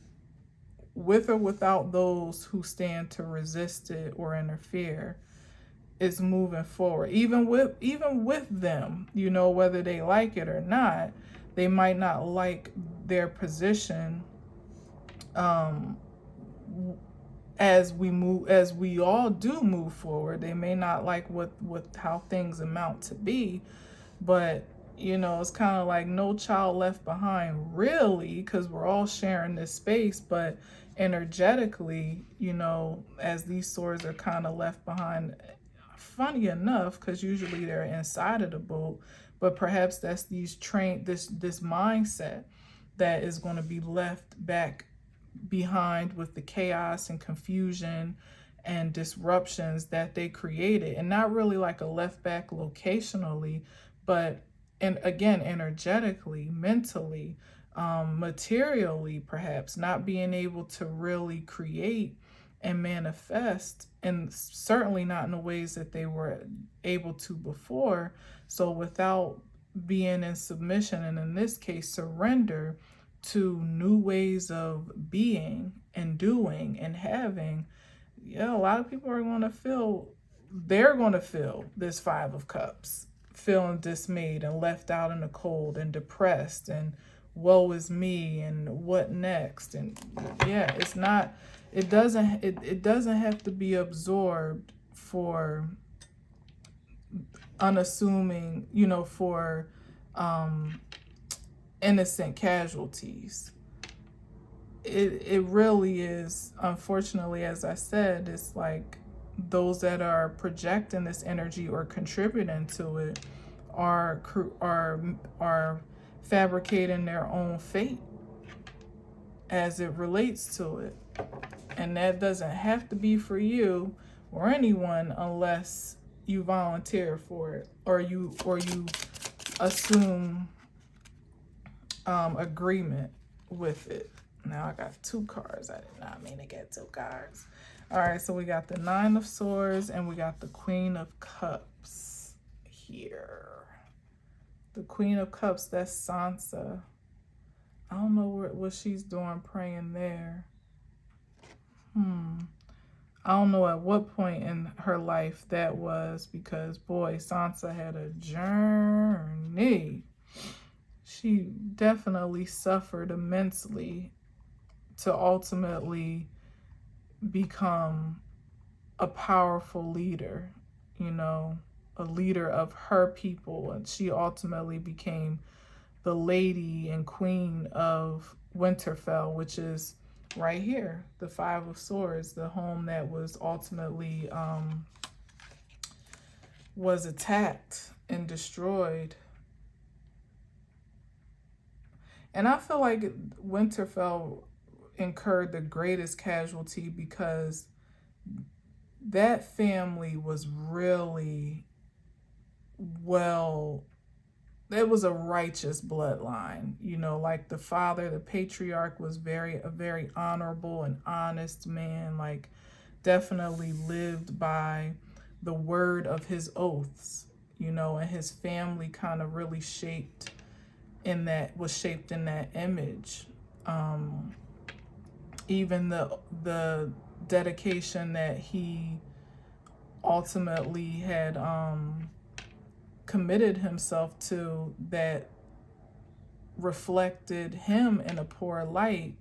with or without those who stand to resist it or interfere. Is moving forward, even with them, whether they like it or not. They might not like their position as we all do move forward. They may not like what how things amount to be, but it's kind of like no child left behind, really, because we're all sharing this space. But energetically, as these swords are kind of left behind, funny enough, because usually they're inside of the boat, but perhaps that's this mindset that is going to be left back behind with the chaos and confusion and disruptions that they created, and not really like a left back locationally, but and again energetically, mentally, materially, perhaps not being able to really create and manifest, and certainly not in the ways that they were able to before. So without being in submission, and in this case surrender to new ways of being and doing and having, a lot of people are going to feel, they're going to feel this Five of Cups, feeling dismayed and left out in the cold and depressed and woe is me and what next. And it's not, it doesn't have to be absorbed for unassuming, for innocent casualties. It really is, unfortunately, as I said, it's like those that are projecting this energy or contributing to it are fabricating their own fate as it relates to it. And that doesn't have to be for you or anyone unless you volunteer for it, or you assume agreement with it. Now I got 2 cards. I did not mean to get 2 cards. All right, so we got the Nine of Swords and we got the Queen of Cups here. The Queen of Cups, that's Sansa. I don't know what she's doing praying there. I don't know at what point in her life that was, because boy, Sansa had a journey. She definitely suffered immensely to ultimately become a powerful leader, a leader of her people. And she ultimately became the lady and queen of Winterfell, which is right here, the Five of Swords, the home that was ultimately was attacked and destroyed. And I feel like Winterfell incurred the greatest casualty because that family was really it was a righteous bloodline, like the father, the patriarch, was a very honorable and honest man, like definitely lived by the word of his oaths, and his family kind of really was shaped in that image. Even the dedication that he ultimately had committed himself to, that reflected him in a poor light,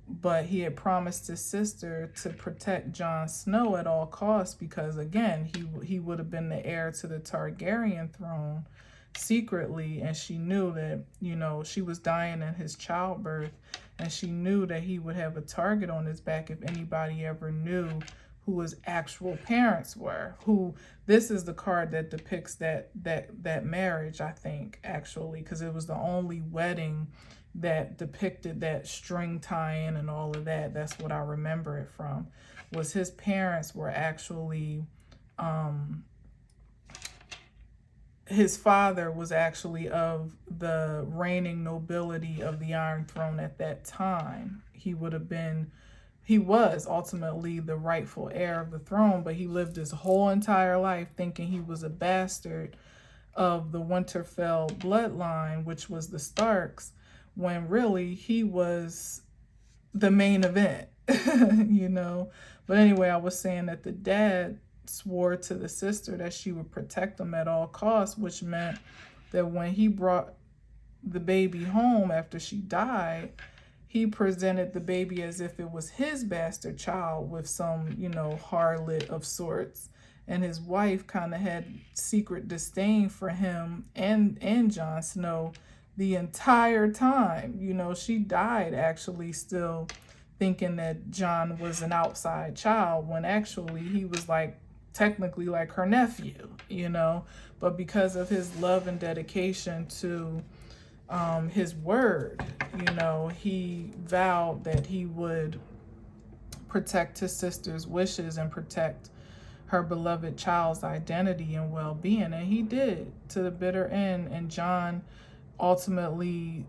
but he had promised his sister to protect Jon Snow at all costs, because again, he would have been the heir to the Targaryen throne secretly, and she knew that, she was dying in his childbirth, and she knew that he would have a target on his back if anybody ever knew who his actual parents were. This is the card that depicts that marriage, I think, actually, because it was the only wedding that depicted that string tie-in and all of that. That's what I remember it from, was his parents were actually, his father was actually of the reigning nobility of the Iron Throne at that time. He was ultimately the rightful heir of the throne, but he lived his whole entire life thinking he was a bastard of the Winterfell bloodline, which was the Starks, when really he was the main event, But anyway, I was saying that the dad swore to the sister that she would protect him at all costs, which meant that when he brought the baby home after she died, he presented the baby as if it was his bastard child with some, harlot of sorts. And his wife kind of had secret disdain for him and Jon Snow the entire time. She died actually still thinking that Jon was an outside child when actually he was like technically like her nephew, but because of his love and dedication to his word, he vowed that he would protect his sister's wishes and protect her beloved child's identity and well-being, and he did to the bitter end. And Jon ultimately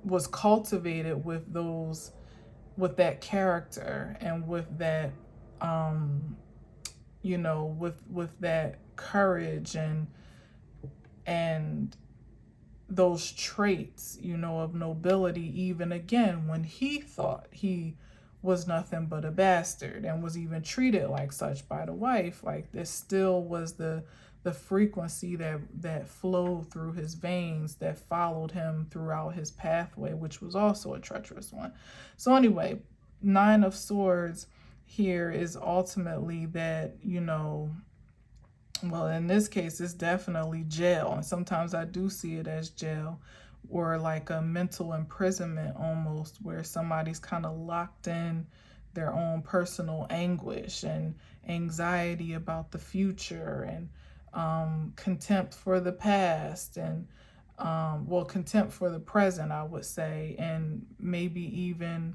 was cultivated with that character and with that with that courage and those traits, of nobility, even again when he thought he was nothing but a bastard and was even treated like such by the wife. Like, this still was the frequency that flowed through his veins, that followed him throughout his pathway, which was also a treacherous one. So anyway, Nine of Swords here is ultimately that, well, in this case, it's definitely jail. And sometimes I do see it as jail, or like a mental imprisonment almost, where somebody's kind of locked in their own personal anguish and anxiety about the future, and contempt for the past, and contempt for the present, I would say, and maybe even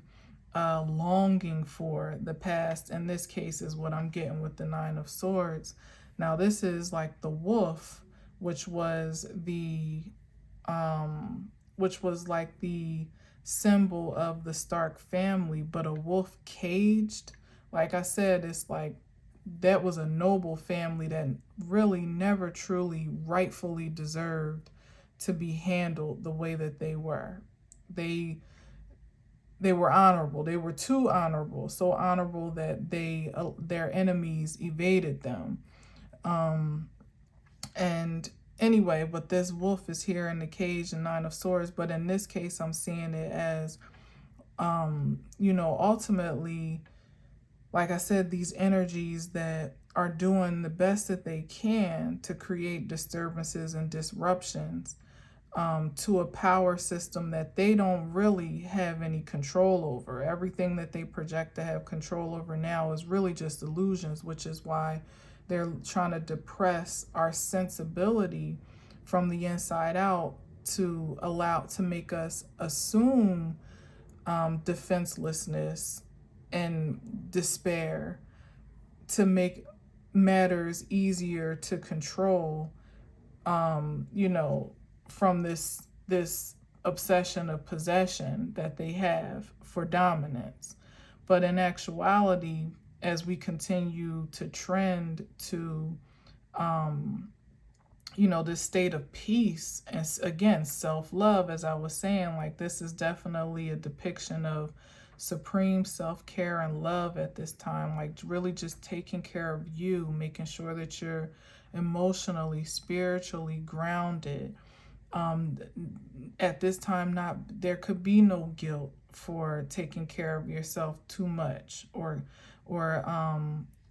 longing for the past. In this case is what I'm getting with the Nine of Swords. Now, this is like the wolf, which was like the symbol of the Stark family, but a wolf caged. Like I said, it's like that was a noble family that really never truly rightfully deserved to be handled the way that they were. They were honorable. They were too honorable, so honorable that their enemies evaded them. And anyway, but this wolf is here in the cage and Nine of Swords. But in this case, I'm seeing it as, ultimately, like I said, these energies that are doing the best that they can to create disturbances and disruptions to a power system that they don't really have any control over. Everything that they project to have control over now is really just illusions, which is why they're trying to depress our sensibility from the inside out to make us assume defenselessness and despair, to make matters easier to control, from this obsession of possession that they have for dominance. But in actuality, as we continue to trend to, this state of peace, and again, self-love, as I was saying, like, this is definitely a depiction of supreme self-care and love at this time, like really just taking care of you, making sure that you're emotionally, spiritually grounded. At this time, there could be no guilt for taking care of yourself too much, or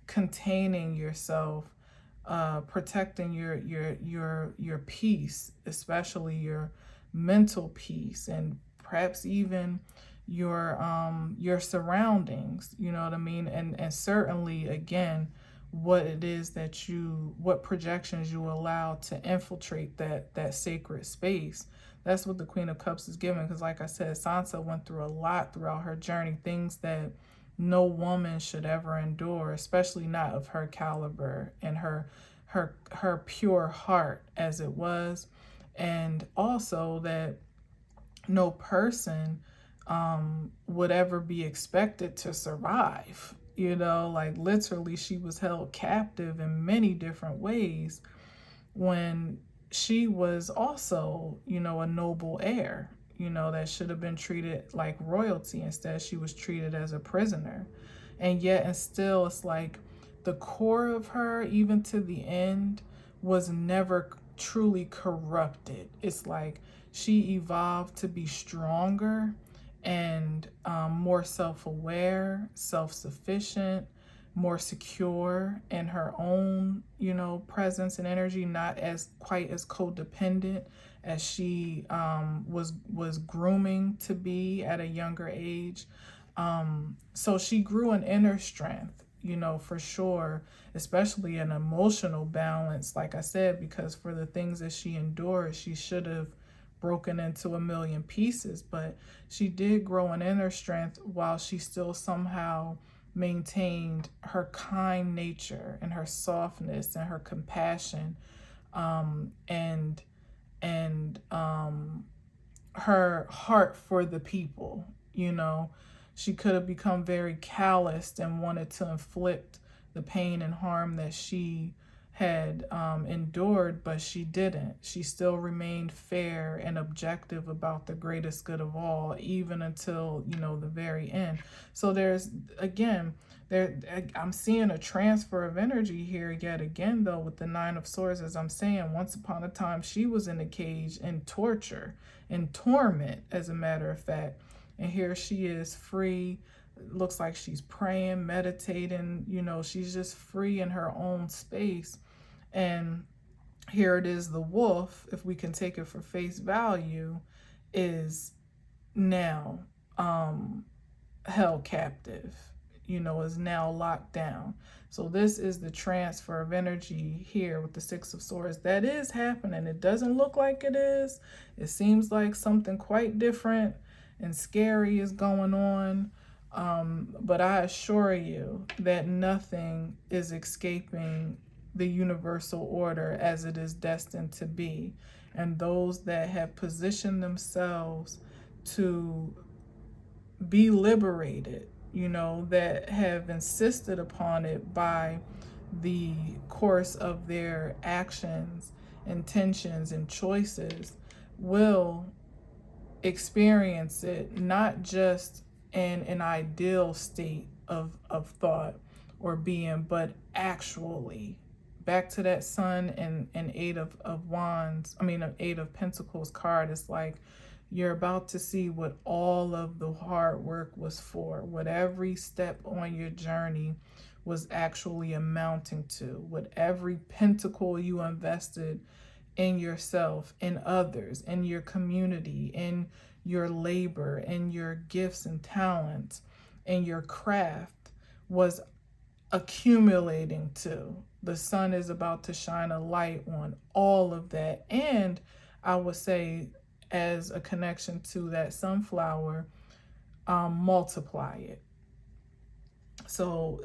containing yourself, protecting your peace, especially your mental peace, and perhaps even your surroundings, you know what I mean? And certainly, again, what projections you allow to infiltrate that sacred space. That's what the Queen of Cups is giving, because like I said, Sansa went through a lot throughout her journey, things that no woman should ever endure, especially not of her caliber and her pure heart as it was. And also that no person would ever be expected to survive. Like literally she was held captive in many different ways when she was also, a noble heir, that should have been treated like royalty. Instead, she was treated as a prisoner. And yet, and still, it's like the core of her, even to the end, was never truly corrupted. It's like she evolved to be stronger and more self-aware, self-sufficient, more secure in her own, presence and energy, not as quite as codependent as she was grooming to be at a younger age. So she grew an inner strength, for sure, especially an emotional balance, like I said, because for the things that she endured, she should have broken into a million pieces, but she did grow an inner strength while she still somehow maintained her kind nature and her softness and her compassion, and her heart for the people. She could have become very calloused and wanted to inflict the pain and harm that she had endured, but she didn't. She still remained fair and objective about the greatest good of all, even until, the very end. So there's, again, I'm seeing a transfer of energy here yet again, though, with the Nine of Swords. As I'm saying, once upon a time, she was in a cage in torture, in torment, as a matter of fact. And here she is free. Looks like she's praying, meditating, she's just free in her own space. And here it is, the wolf, if we can take it for face value, is now held captive, is now locked down. So this is the transfer of energy here with the Six of Swords. That is happening. It doesn't look like it is. It seems like something quite different and scary is going on. But I assure you that nothing is escaping the universal order as it is destined to be. And those that have positioned themselves to be liberated, that have insisted upon it by the course of their actions, intentions, and choices, will experience it not just in an ideal state of thought or being, but actually. Back to that Sun and Eight of Wands, Eight of Pentacles card, it's like you're about to see what all of the hard work was for, what every step on your journey was actually amounting to, what every pentacle you invested in yourself, in others, in your community, in your labor, in your gifts and talents, in your craft was accumulating to. The sun is about to shine a light on all of that. And I would say, as a connection to that sunflower, multiply it. So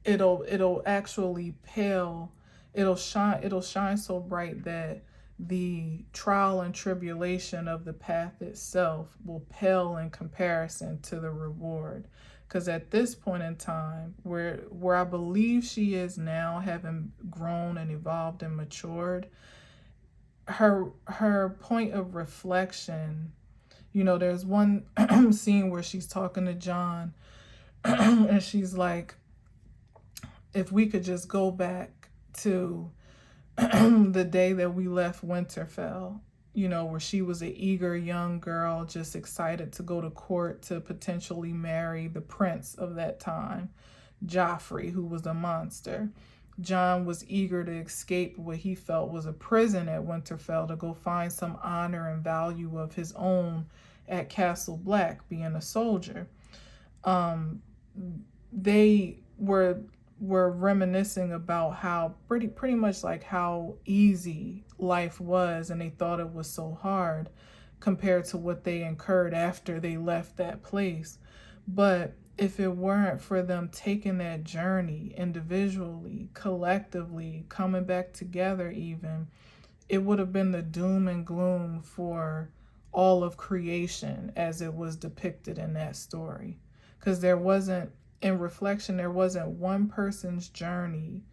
it'll actually pale, it'll shine so bright that the trial and tribulation of the path itself will pale in comparison to the reward. Because at this point in time, where I believe she is now, having grown and evolved and matured, her point of reflection, there's one scene where she's talking to John and she's like, if we could just go back to the day that we left Winterfell, where she was an eager young girl just excited to go to court to potentially marry the prince of that time, Joffrey, who was a monster. John was eager to escape what he felt was a prison at Winterfell to go find some honor and value of his own at Castle Black, being a soldier. They were reminiscing about how pretty much like how easy life was, and they thought it was so hard compared to what they incurred after they left that place. But if it weren't for them taking that journey individually, collectively, coming back together even, it would have been the doom and gloom for all of creation as it was depicted in that story. Because there wasn't one person's journey,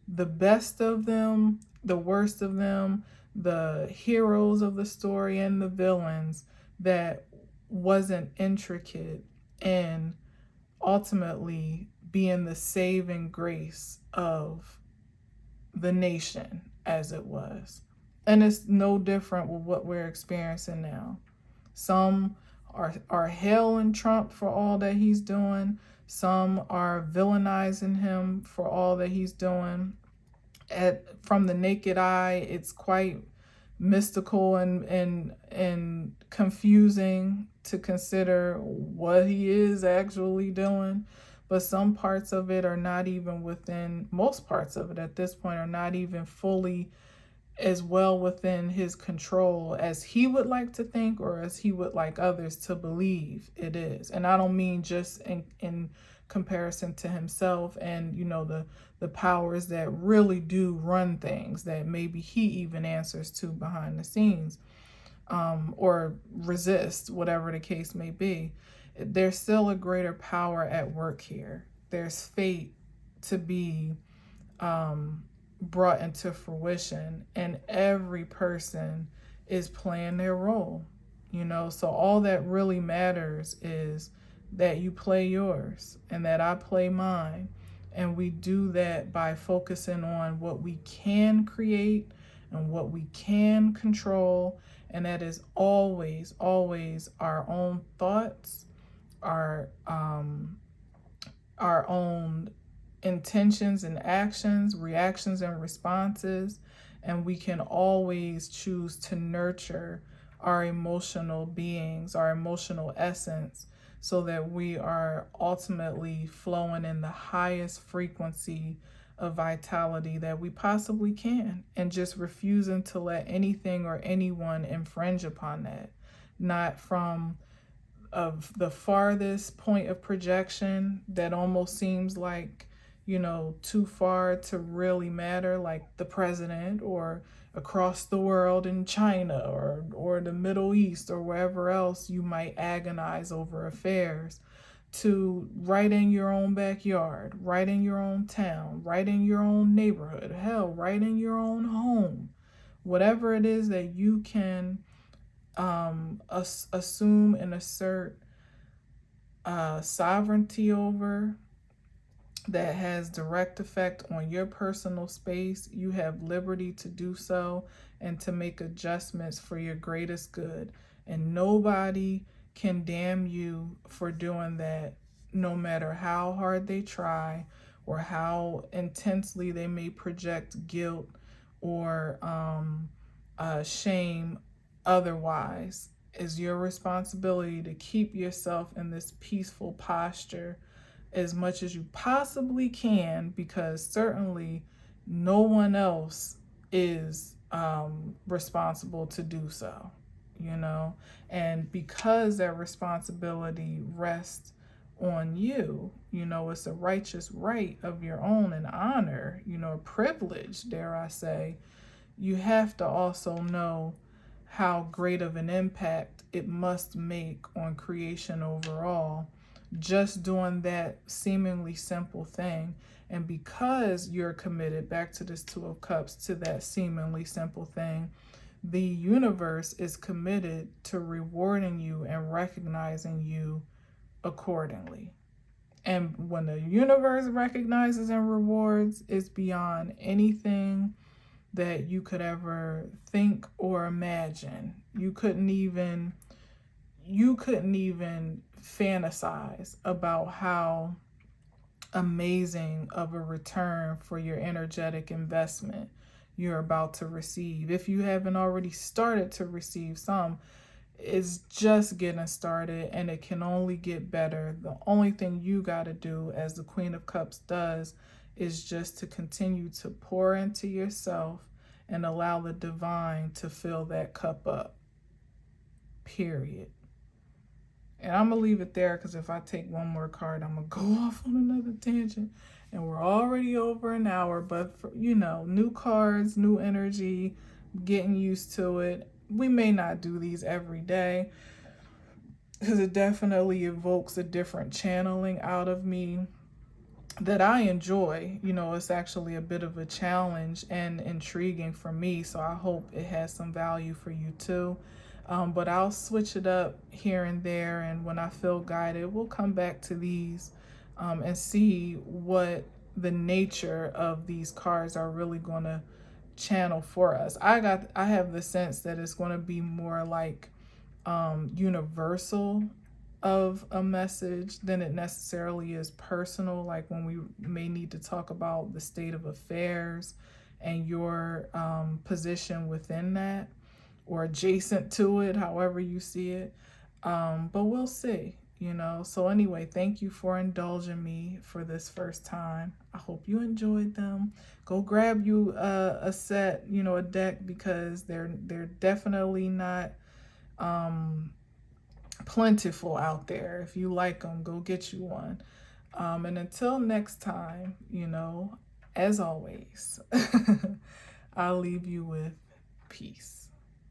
the best of them, the worst of them, the heroes of the story and the villains, that wasn't intricate and ultimately being the saving grace of the nation as it was. And it's no different with what we're experiencing now. Some are hailing Trump for all that he's doing. Some are villainizing him for all that he's doing. From the naked eye, it's quite mystical and confusing to consider what he is actually doing. But some parts of it are not even within, most parts of it at this point are not even fully as well within his control as he would like to think or as he would like others to believe it is. And I don't mean just in comparison to himself and, you know, the powers that really do run things that maybe he even answers to behind the scenes, or resist, whatever the case may be. There's still a greater power at work here. There's fate to be brought into fruition, and every person is playing their role, you know. So all that really matters is that you play yours and that I play mine, and we do that by focusing on what we can create and what we can control, and that is always our own thoughts, our own intentions and actions, reactions and responses, and we can always choose to nurture our emotional beings, our emotional essence, so that we are ultimately flowing in the highest frequency of vitality that we possibly can, and just refusing to let anything or anyone infringe upon that, not from of the farthest point of projection that almost seems like, you know, too far to really matter, like the president, or across the world in China, or the Middle East, or wherever else you might agonize over affairs, to right in your own backyard, right in your own town, right in your own neighborhood, hell, right in your own home. Whatever it is that you can assume and assert sovereignty over, that has direct effect on your personal space, you have liberty to do so and to make adjustments for your greatest good. And nobody can damn you for doing that, no matter how hard they try or how intensely they may project guilt or shame. Otherwise, is your responsibility to keep yourself in this peaceful posture as much as you possibly can, because certainly no one else is responsible to do so, you know. And because that responsibility rests on you, you know, it's a righteous right of your own and honor, you know, a privilege, dare I say, you have to also know how great of an impact it must make on creation overall, just doing that seemingly simple thing. And because you're committed, back to this Two of Cups, to that seemingly simple thing, the universe is committed to rewarding you and recognizing you accordingly. And when the universe recognizes and rewards, it's beyond anything that you could ever think or imagine. You couldn't even fantasize about how amazing of a return for your energetic investment you're about to receive. If you haven't already started to receive some, it's just getting started, and it can only get better. The only thing you got to do, as the Queen of Cups does, is just to continue to pour into yourself and allow the divine to fill that cup up. Period. And I'm going to leave it there, because if I take one more card, I'm going to go off on another tangent. And we're already over an hour. But, for, you know, new cards, new energy, getting used to it. We may not do these every day, because it definitely evokes a different channeling out of me that I enjoy. You know, it's actually a bit of a challenge and intriguing for me. So I hope it has some value for you too. But I'll switch it up here and there, and when I feel guided, we'll come back to these and see what the nature of these cards are really going to channel for us. I have the sense that it's going to be more like universal of a message than it necessarily is personal, like when we may need to talk about the state of affairs and your position within that, or adjacent to it, however you see it. But we'll see, you know. So anyway, thank you for indulging me for this first time. I hope you enjoyed them. Go grab you a set, you know, a deck, because they're definitely not plentiful out there. If you like them, go get you one. And until next time, you know, as always, I'll leave you with peace.